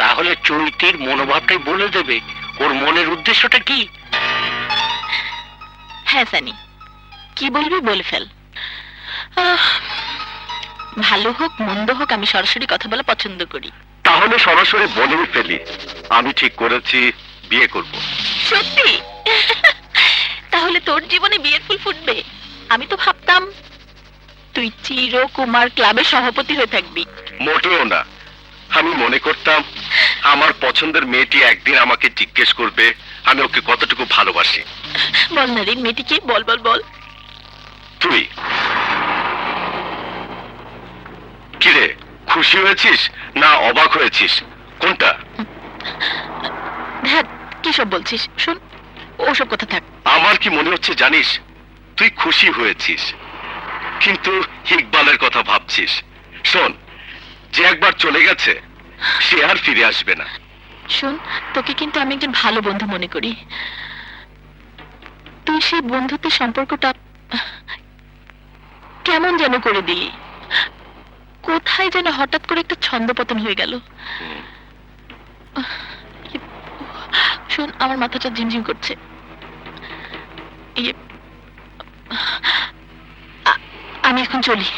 তাহলে চৈতির মনোভাবটাই বলে দেবে ওর মনের উদ্দেশ্যটা কি। হ্যাঁ সানি, কি বলবি বলে ফেল। ভালো হোক মন্দ হোক আমি সরাসরি কথা বলা পছন্দ করি। তাহলে সরাসরি বলেই ফেলি, আমি ঠিক করেছি বিয়ে করব। সত্যি? তাহলে তোর জীবনে বিয়ের ফুল ফুটবে। আমি তো ভাবতাম তুই চিরকুমার ক্লাবের সভাপতি হয়ে থাকবি। মোটেও না, আমি মনে করতাম আমার পছন্দের মেয়েটি একদিন আমাকে জিজ্ঞেস করবে আমি ওকে কতটুকু ভালোবাসি। বল না রে মেয়েটিকে, বল বল বল। তুই কিরে, খুশি হয়েছিস না অবাক হয়েছিস, কোনটা? হ্যাঁ, কি সব বলছিস? শোন, ওসব কথা থাক। আমার কি মনে হচ্ছে জানিস, তুই খুশি হয়েছিস কিন্তু ইকবালের কথা ভাবছিস। শোন, যে একবার চলে গেছে সে আর ফিরে আসবে না। শোন, তোকে কিন্তু আমি একজন ভালো বন্ধু মনে করি। তুই সেই বন্ধুত্বের সম্পর্কটা কেমন যেন করে দিলি। কোথায় যেন হঠাৎ করে একটা ছন্দপতন হয়ে গেল। শোন, আমার মাথাটা ঝিমঝিম করছে। আমি এখন চলি।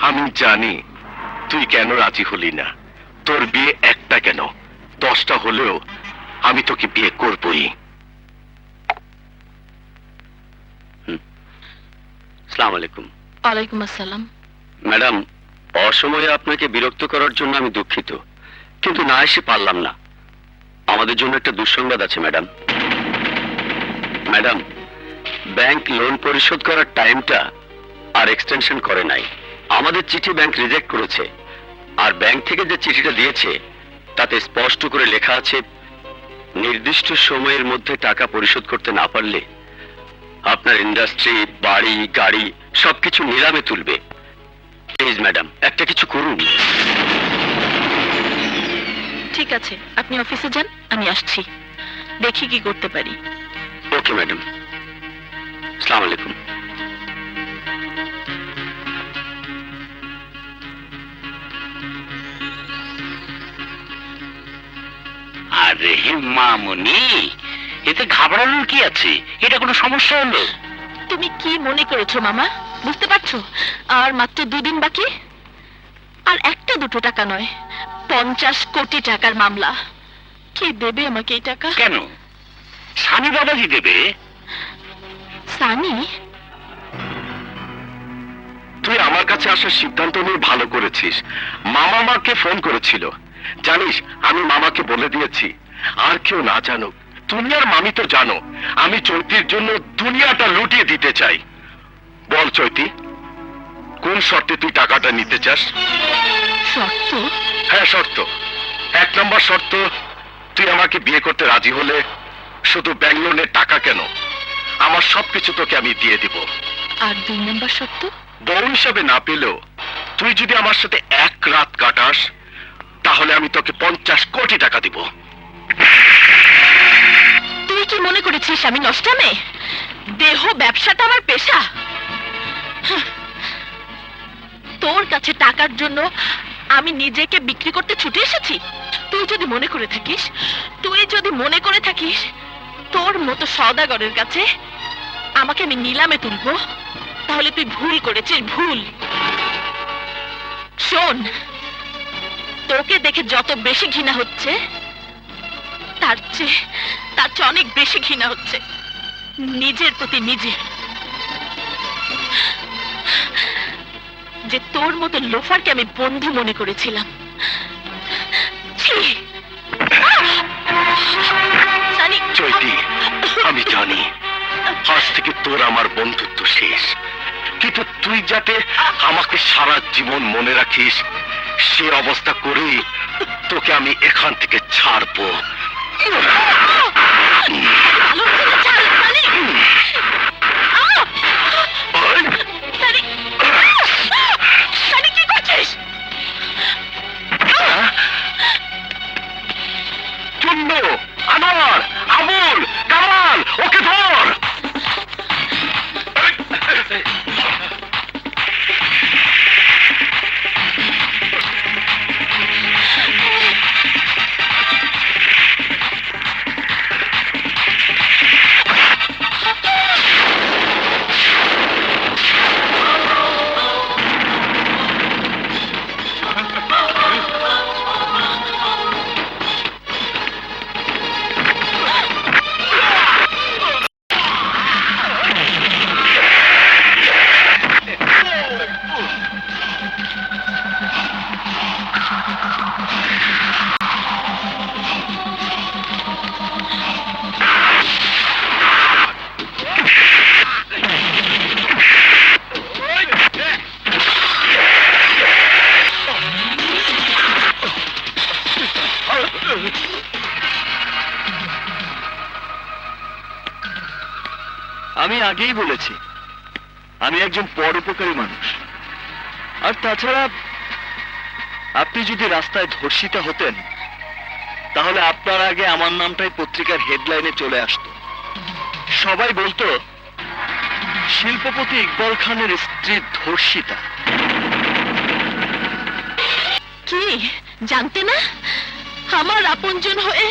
আমি জানি তুই কেন রাজি হলি না। তোর বিয়ে একটা কেন 10টা হলেও আমি তোকে বিয়ে করবই। আসসালামু আলাইকুম। ওয়ালাইকুম আসসালাম। ম্যাডাম, অসময়ে আপনাকে বিরক্ত করার জন্য আমি দুঃখিত, কিন্তু না এসে পারলাম না। আমাদের জন্য একটা দুঃসংবাদ আছে ম্যাডাম। ম্যাডাম, ব্যাংক লোন পরিশোধ করার টাইমটা আর এক্সটেনশন করে নাই। আমাদের চিঠি ব্যাংক রিজেক্ট করেছে, আর ব্যাংক থেকে যে চিঠিটা দিয়েছে তাতে স্পষ্ট করে লেখা আছে নির্দিষ্ট সময়ের মধ্যে টাকা পরিশোধ করতে না পারলে আপনার ইন্ডাস্ট্রি, বাড়ি, গাড়ি সবকিছু নিলামে তুলবে। প্লিজ ম্যাডাম, একটা কিছু করুন। ঠিক আছে, আপনি অফিসে যান, আমি আসছি, দেখি কি করতে পারি। ওকে ম্যাডাম, আসসালামু আলাইকুম। আরে মামুনি, এতে ঘাবড়ানোর কি আছে? এটা কোনো সমস্যা হলো? তুমি কি মনে করেছো মামা? বুঝতে পারছো আর মাত্র 2 দিন বাকি, আর একটা দুটো টাকা নয়, 50 কোটি টাকার মামলা। কে দেবে আমাকে এই টাকা? কেন, সানি বাবাজি দেবে। সানি? তুই আমার কাছে আসার সিদ্ধান্ত নিয়ে ভালো করেছিস। মামা আমাকে ফোন করেছিল, জানিস আমি মামাকে বলে দিয়েছি আর কেউ না জানুক। তুমি আর মামি তো জানো আমি চৈতির জন্য দুনিয়াটা লুটিয়ে দিতে চাই। বল চৈতি, কোন শর্তে তুই টাকাটা নিতে চাস? শর্ত? হ্যাঁ শর্ত। 1 নম্বর শর্ত, তুই আমাকে বিয়ে করতে রাজি হলে শুধু ব্যাংক লোনের টাকা কেন, আমার সবকিছু তোকে আমি দিয়ে দিব। আর 2 নম্বর শর্ত? বউ হিসাবে না পেলেও তুই যদি আমার সাথে 1 রাত কাটাস তাহলে আমি তোকে 50 কোটি টাকা দিব। তুই কি মনে করেছিস আমি নষ্টা মেয়ে? দেহ ব্যবসাটা আমার পেশা। হাহ। তোর কাছে টাকার জন্য আমি নিজেকে বিক্রি করতে ছুটে এসেছি? তুই যদি মনে করে থাকিস তোর মতো সওদাগরের কাছে আমাকে আমি নিলামে তুলবো, তাহলে তুই ভুল করেছিস, ভুল। শোন, তোকে দেখে যত বেশি ঘৃণা হচ্ছে তার চেয়ে অনেক বেশি ঘৃণা হচ্ছে নিজের প্রতি নিজে। যে তোর মতো লোফারকে আমি বন্ধু মনে করেছিলাম। ছি! সানি! চৈতি, আমি জানি আজ থেকে তোর আমার বন্ধুত্ব শেষ, কিন্তু তুই যাতে আমাকে সারা জীবন মনে রাখিস সে অবস্থা করেই তোকে আমি এখান থেকে ছাড়বো। ভালো হচ্ছে না, ছাড়, সানি। সানি, সানি, কি করছিস? চুন্নু, আনোয়ার, আবুল, কামাল, ওকে ধর। আমি আগেই বলেছি আমি একজন পরোপকারী মানুষ। আর তাছাড়া আপনি যদি রাস্তায় ধর্ষিতা হতেন তাহলে আপনার আগে আমার নামটাই পত্রিকার হেডলাইনে চলে আসতো। সবাই বলতো শিল্পপতি ইকবাল খানের স্ত্রী ধর্ষিতা। কি জানতে না? আমার আপনজন হয়ে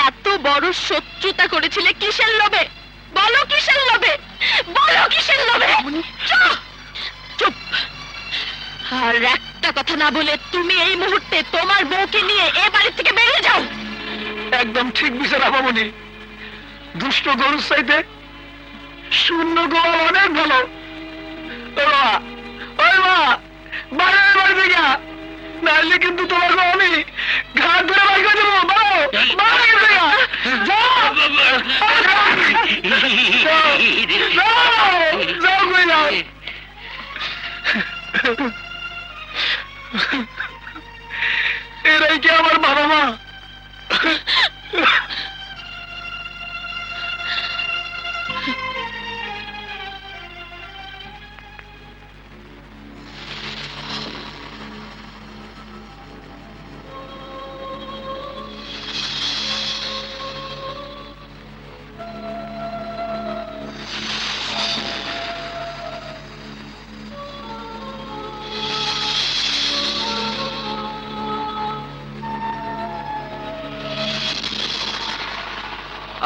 এত বড় শত্রুতা করেছিলে কিসের লোভে? বলো কিসের লোভে? বলো কিসের লোভে? চুপ, চুপ। আর একটা কথা না বলে তুমি এই মুহূর্তে তোমার বউকে নিয়ে এ বাড়ি থেকে বেরিয়ে যাও। একদম ঠিক বিচার আপামনি। দুষ্ট গরুর চাইতে শূন্য গোয়াল অনেক ভালো। ওই মা, বাইরে বাড়ি থেকে নাইলে কিন্তু তোমাকে আমি ঘাট ধরে বাড়ি করে দেবো। বাইরে থেকে যাও, কই যাও। এরাই কি আমার বাবা মা?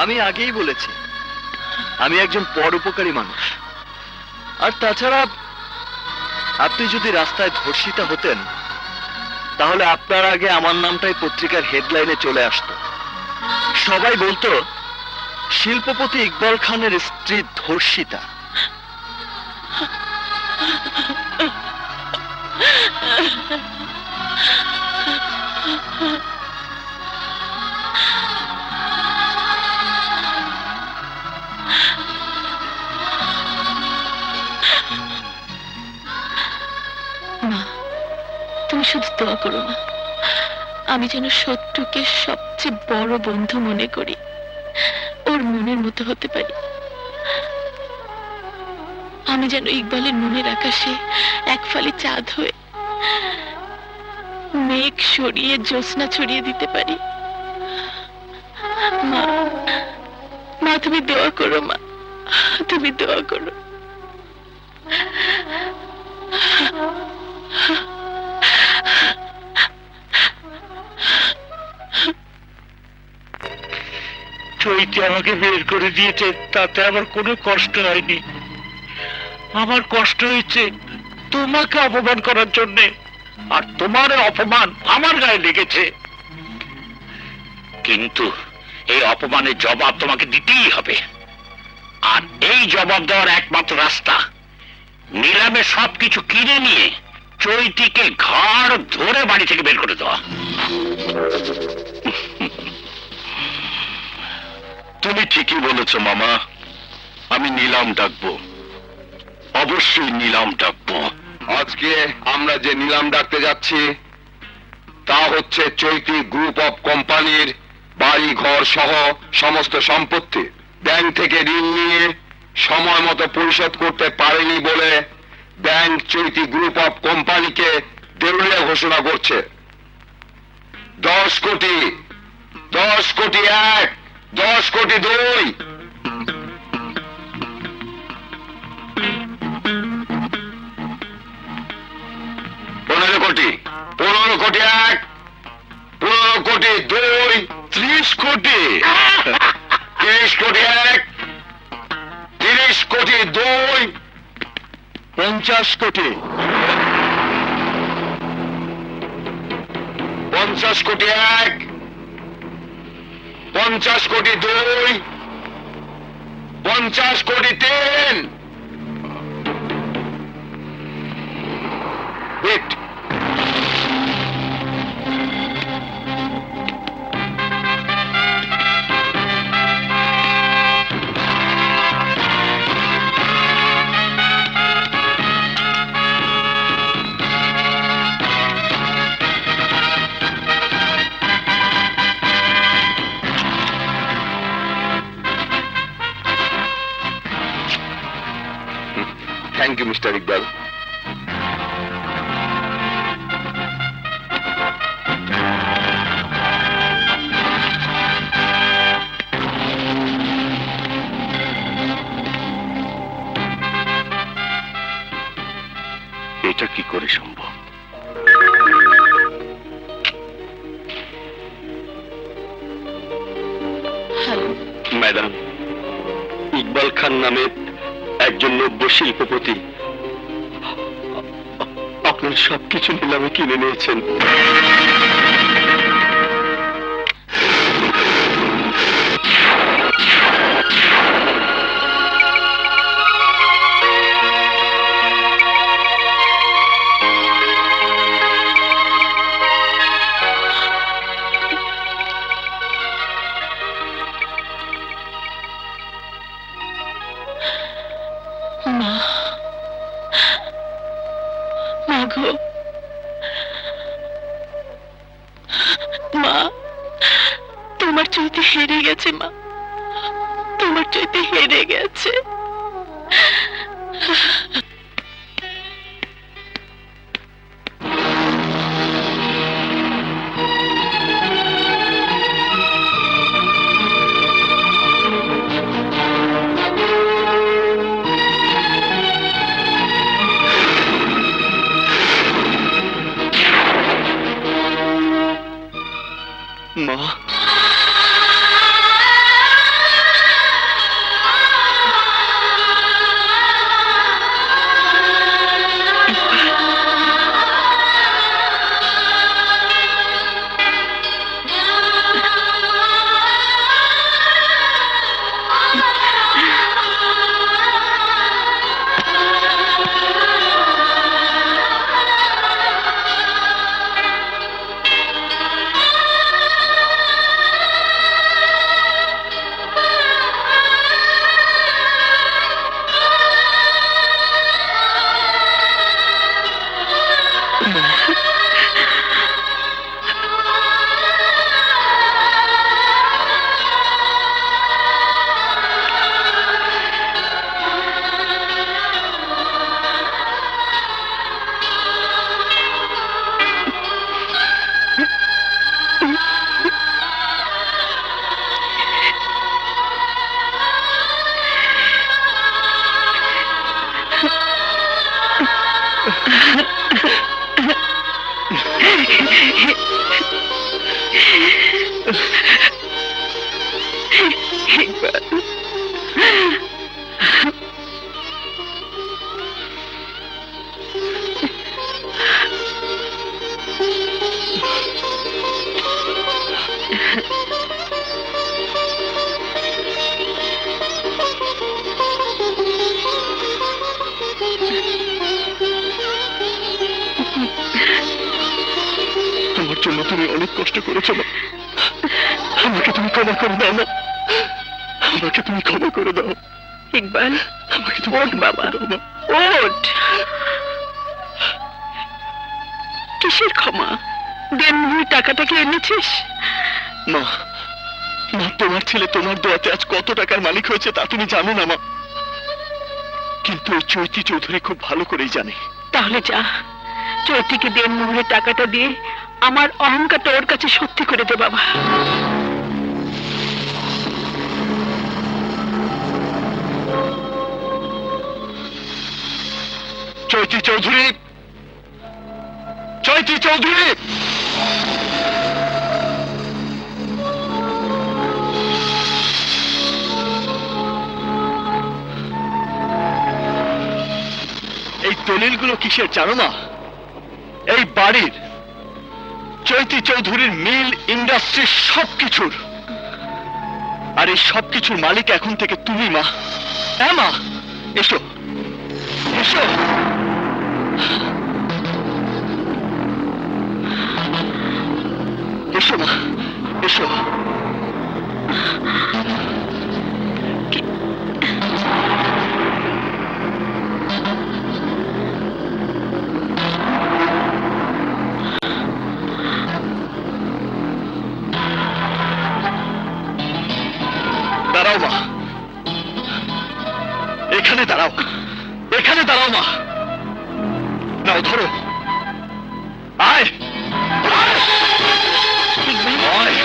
আমি আগেই বলেছি আমি একজন পরোপকারী মানুষ। আর তাছাড়া আপনি যদি রাস্তায় ধর্ষিতা হতেন তাহলে আপনার আগে আমার নামটাই পত্রিকার হেডলাইনে চলে আসতো। সবাই বলতো শিল্পপতি ইকবাল খানের স্ত্রী ধর্ষিতা। মা, তুমি শুধু দোয়া করো মা, আমি যেন শত্রুকে সবচেয়ে বড় বন্ধু মনে করি, ওর মনের মতো হতে পারি। আমি যেন ইকবালের মনের আকাশে এক ফালি চাঁদ হয়ে মেঘ সরিয়ে জ্যোৎস্না ছড়িয়ে দিতে পারি। মা, মা তুমি দোয়া করো মা, তুমি দোয়া করো। চৈতি আমাকে বের করে দিয়েছে, তাতে আমার কোনো কষ্ট হয়নি। আমার কষ্ট হয়েছে তোমাকে অপমান করার জন্যে, আর তোমার অপমান আমার গায়ে লেগেছে। কিন্তু এই অপমানের জবাব তোমাকে দিতেই হবে, আর এই জবাব দেওয়ার একমাত্র রাস্তা নিলামে সবকিছু কিনে নিয়ে চৈতিকে ঘাড় ধরে বাড়ি থেকে বের করে দেওয়া। তুমি ঠিকই বলেছ মামা, আমি নিলাম ডাকবো, অবশ্যই নিলাম ডাকবো। আজকে আমরা যে নিলাম ডাকতে যাচ্ছি তা হচ্ছে চৈতি গ্রুপ অফ কোম্পানির বাড়ি ঘর সহ সমস্ত সম্পত্তি ব্যাংক থেকে ঋণ নিয়ে সময় মতো পরিশোধ করতে পারেনি বলে ব্যাংক চৈতি গ্রুপ অফ কোম্পানিকে দেউলিয়া ঘোষণা করছে। 10 কোটি, 10 কোটি 1, 10 কোটি 2, 15 কোটি, 15 কোটি 1, 15 কোটি 2, 30 কোটি, 30 কোটি 1, 30 কোটি 2, 50 কোটি, 50 কোটি 1, 50 কোটি 2, 50 কোটি 3, hit. Thank you mister Iqbal. এটা কি করে সম্ভব? হ্যালো, ম্যাডাম, ইকবাল খান নামে একজন নব্য শিল্পপতি আপনার সবকিছু নিলামে কিনে নিয়েছেন। মা, মা গো, মা, তোমার চৈতে হেরে গেছে মা, তোমার চৈতে হেরে গেছে। মা, তোমার জন্য তুমি অনেক কষ্ট করেছো না, আমাকে তুমি ক্ষমা করে দাও না, আমাকে তুমি ক্ষমা করে দাও। ইকবাল, আমাকে তুমি ওঠ বাবা, ওঠ। কিসের ক্ষমা? দেনমোহরের টাকাটাকে এনেছিস? মা, মা, তোমার ছেলে তোমার দোয়াতে আজ কত টাকার মালিক হয়েছে তা তুমি জানো না মা, কিন্তু ওই চৈতি চৌধুরী খুব ভালো করেই জানে। তাহলে যা, চৈতিকে দেনমোহরের টাকাটা দিয়ে আমার অহংকারটা ওর কাছে সত্যি করে দে বাবা। চৈতি চৌধুরী, চৈতি চৌধুরী, এই দলিলগুলো কিসের জানো না? এই বাড়ির, চৈতি চৌধুরীর মিল, ইন্ডাস্ট্রি, সবকিছুর। আর এই সবকিছুর মালিক এখন থেকে তুমি মা। হ্যাঁ মা, এসো এসো। এসো মা, এসো। দাঁড়াও মা, এখানে দাঁড়াও, এখানে দাঁড়াও মা। নাও ধরো, আয় আয়, আয়।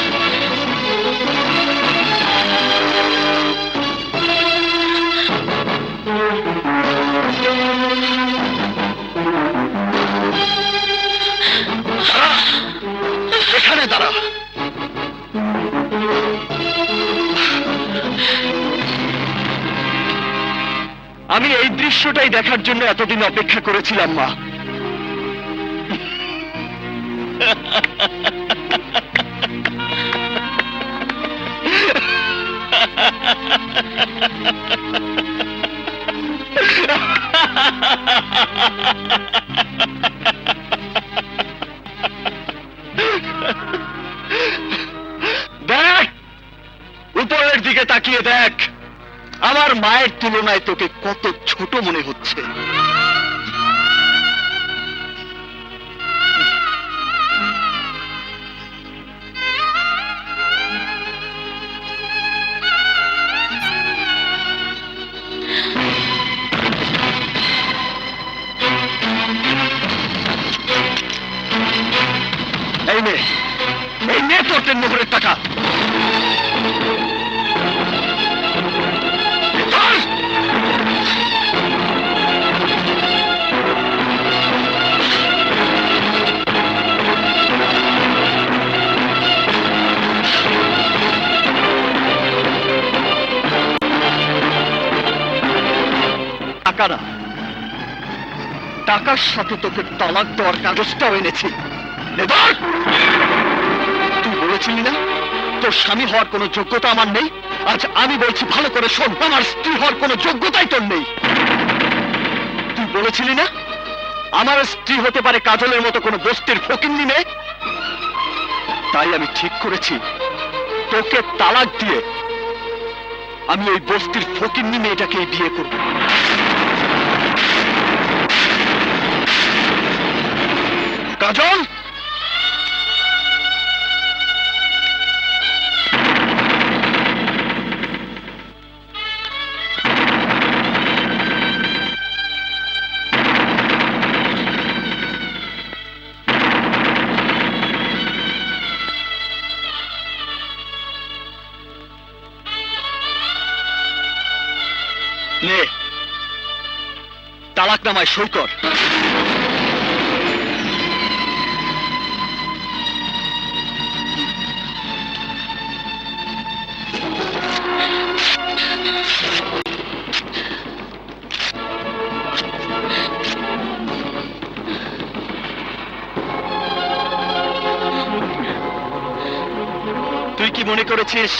এখানে দাঁড়া। আমি এই দৃশ্যটাই দেখার জন্য এতদিন অপেক্ষা করেছিলাম মা। দেখ, উপরের দিকে তাকিয়ে দেখ, আমার মায়ের তুলনায় তোকে কত ছোট মনে হচ্ছে। এই নে তোর মোহরের টাকা। টাকা না, টাকার সাথে তোকে তালাক দেওয়ার কাগজটাও এনেছি। তুই বলেছিলি না তোর স্বামী হওয়ার কোনো যোগ্যতা আমার নেই? আজ আমি বলছি, ভালো করে শোন, আমার স্ত্রী হওয়ার কোনো যোগ্যতাই তোর নেই। তুই বলেছিলি না আমার স্ত্রী হতে পারে কাজলের মতো কোনো বস্তির ফকিন্নি মেয়ে? তাই আমি ঠিক করেছি তোকে তালাক দিয়ে আমি ওই বস্তির ফকিন্নি মেয়েটাকেই বিয়ে করব। কাজল, নে তালাকনামায় সই কর। তুই কি মনে করেছিস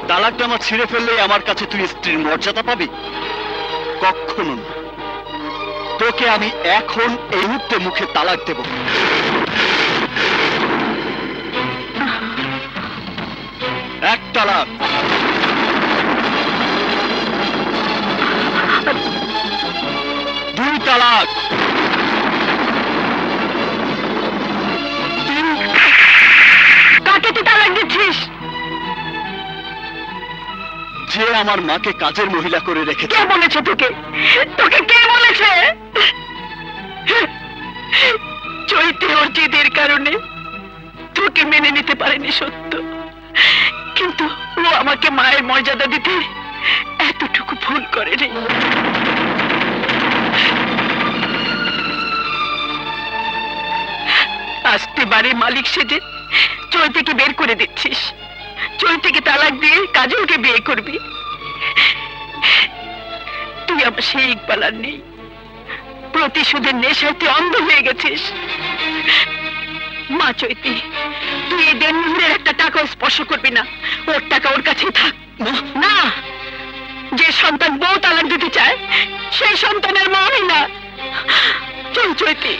তালাকনামা ছিঁড়ে ফেললেই আমার কাছে তুই স্ত্রীর মর্যাদা পাবি? কখনো না। তোকে আমি এখন এই মুহূর্তে মুখে তালাক দেব। এক তালাক, দুই তালাক, আমার মাকে কাজের মহিলা করে রেখেছে। কে বলেছে তোকে? তোকে কে বলেছে? চৈতি ওর জেদের কারণে তোকে মেনে নিতে পারেনি সত্য, কিন্তু ও আমাকে মায়ের মর্যাদা দিতে এতটুকু ভুল করেনি। আজ তুই বাড়ির মালিক সেজে চৈতিকে বের করে দিচ্ছিস, চৈতিকে তালাক দিয়ে কাজলকে বিয়ে করবি। তুই আমার সেই ইকবাল আর নেই, প্রতিশোধের নেশায় তুই অন্ধ হয়ে গেছিস। মা চৈতি, তুই এই দেনমোহরের একটা টাকাও স্পর্শ করবি না, ওর টাকা ওর কাছেই থাক। না, যে সন্তান বউ তালাক দিতে চায় সেই সন্তানের মা আমি না। চল চৈতি।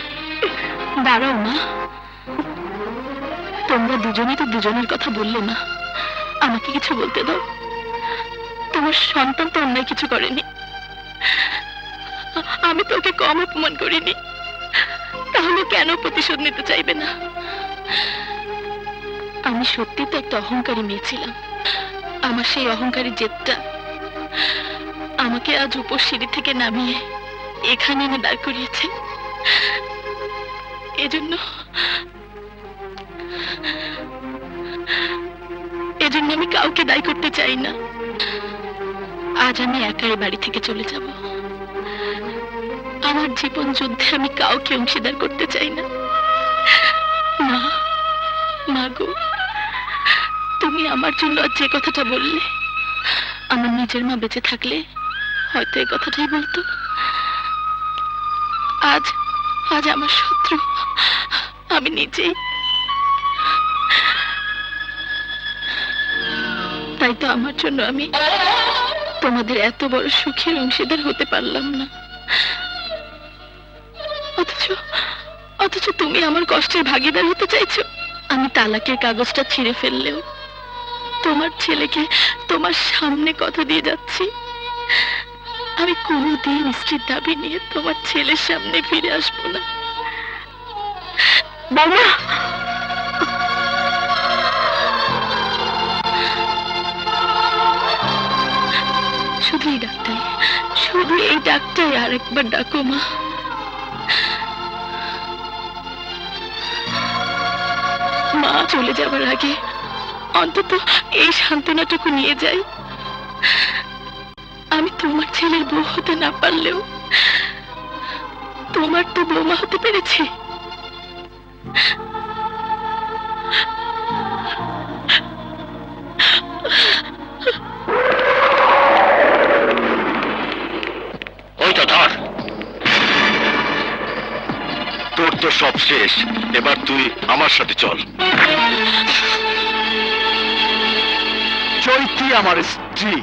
দাঁড়াও মা, তোমরা দুজনেই তো দুজনের কথা বললে না, আমাকে কিছু বলতে দাও। তোমার সন্তান তো অন্যায় কিছু করেনি, আমি তো ওকে কম অপমান করিনি, তাহলে কেন প্রতিশোধ নিতে চাইবে না? আমি সত্যি তো একটা অহংকারী মেয়ে ছিলাম, আমার সেই অহংকারী জেদটা আমাকে আজ উপর সিঁড়ি থেকে নামিয়ে এখানে এনে দাঁড় করিয়েছে। এজন্য আমি কাউকে দায়ী করতে চাই না। আজ আমি একাই বাড়ি থেকে চলে যাব। আমার জীবন যুদ্ধে আমি কাউকে অংশীদার করতে চাই না। মা, মা গো, তুমি আমার জন্য আজ যে কথাটা বললে, আমার নিজের মা বেঁচে থাকলে হয়তো এই কথাটাই বলতো। আজ আজ আমার শত্রু আমি নিজেই। তাই তো আমার জন্য আমি তোমাদের এত বড় সুখের অংশীদার হতে পারলাম না, অথচ তুমি আমার কষ্টের ভাগীদার হতে চাইছো। আমি তালাকের কাগজটা ছিঁড়ে ফেললেও তোমার ছেলেকে তোমার সামনে কথা দিয়ে যাচ্ছি, আমি কোনোদিন স্ত্রীর দাবি নিয়ে তোমার ছেলের সামনে ফিরে আসবো না। বৌমা, শুধু এই ডাকটাই, শুধু এই ডাকটাই আরেকবার ডাকো মা। মা চলে যাবার আগে অন্তত এই সান্ত্বনাটুকু নিয়ে যাই, আমি তোমার ছেলের বউ হতে না পারলেও তোমার তো বৌমা হতে পেরেছি। ওই তো ধর। তোর তো সব শেষ, এবার তুই আমার সাথে চল। চৈতি আমার স্ত্রী,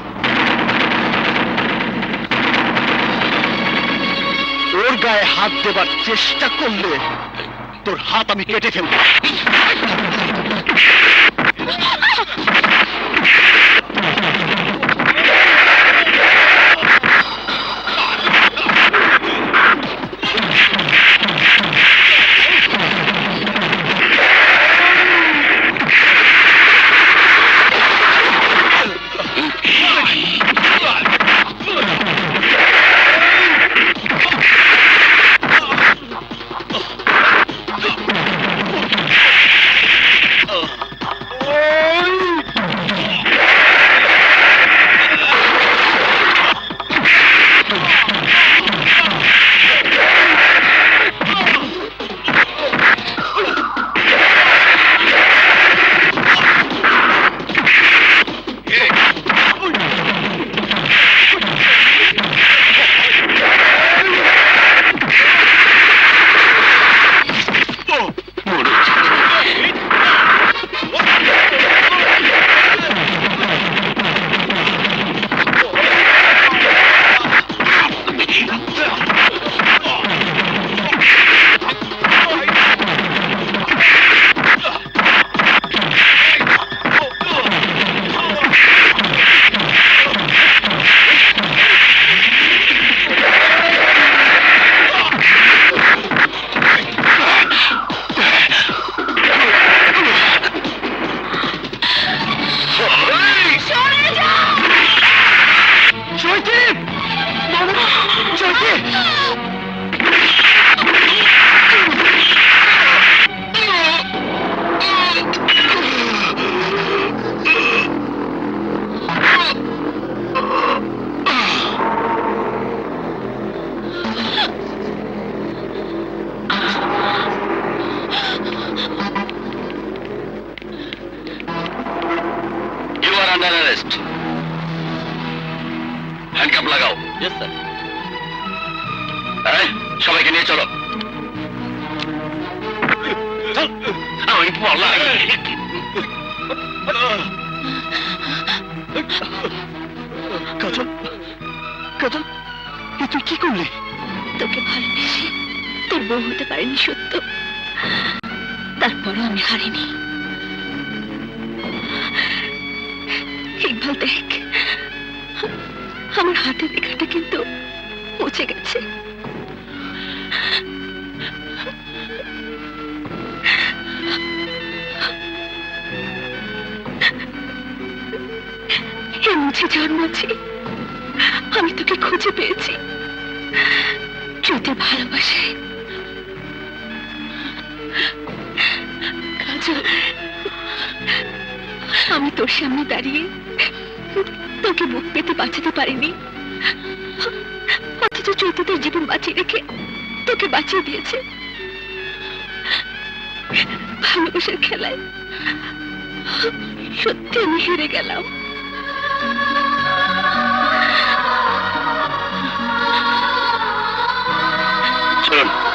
ওর গায়ে হাত দেবার চেষ্টা করলে তোর হাত আমি কেটে ফেলব। Under arrest. হ্যান্ডকাপ লাগাও। Yes sir. এই, সবাইকে নিয়ে চলো। আমি বলা কাজল, কাজল, এ তুই কি করলি? তোকে ভালোবেসে তোর বউ হতে পারিনি সত্য, তারপরও আমি হারিনি। ইকবাল দেখ, আমার হাতের রেখাটা কিন্তু মুছে গেছে। এ মুছে যাওয়ার মাঝে আমি তোকে খুঁজে পেয়েছি। তোদের ভালোবাসায় কাজল, আমি তোর সামনে দাঁড়িয়ে তোকে বুক পেতে বাঁচাতে পারিনি, অথচ চৈতদের জীবন বাঁচিয়ে রেখে তোকে বাঁচিয়ে দিয়েছে। ভালোবাসার খেলায় সত্যি আমি হেরে গেলাম। চলুন।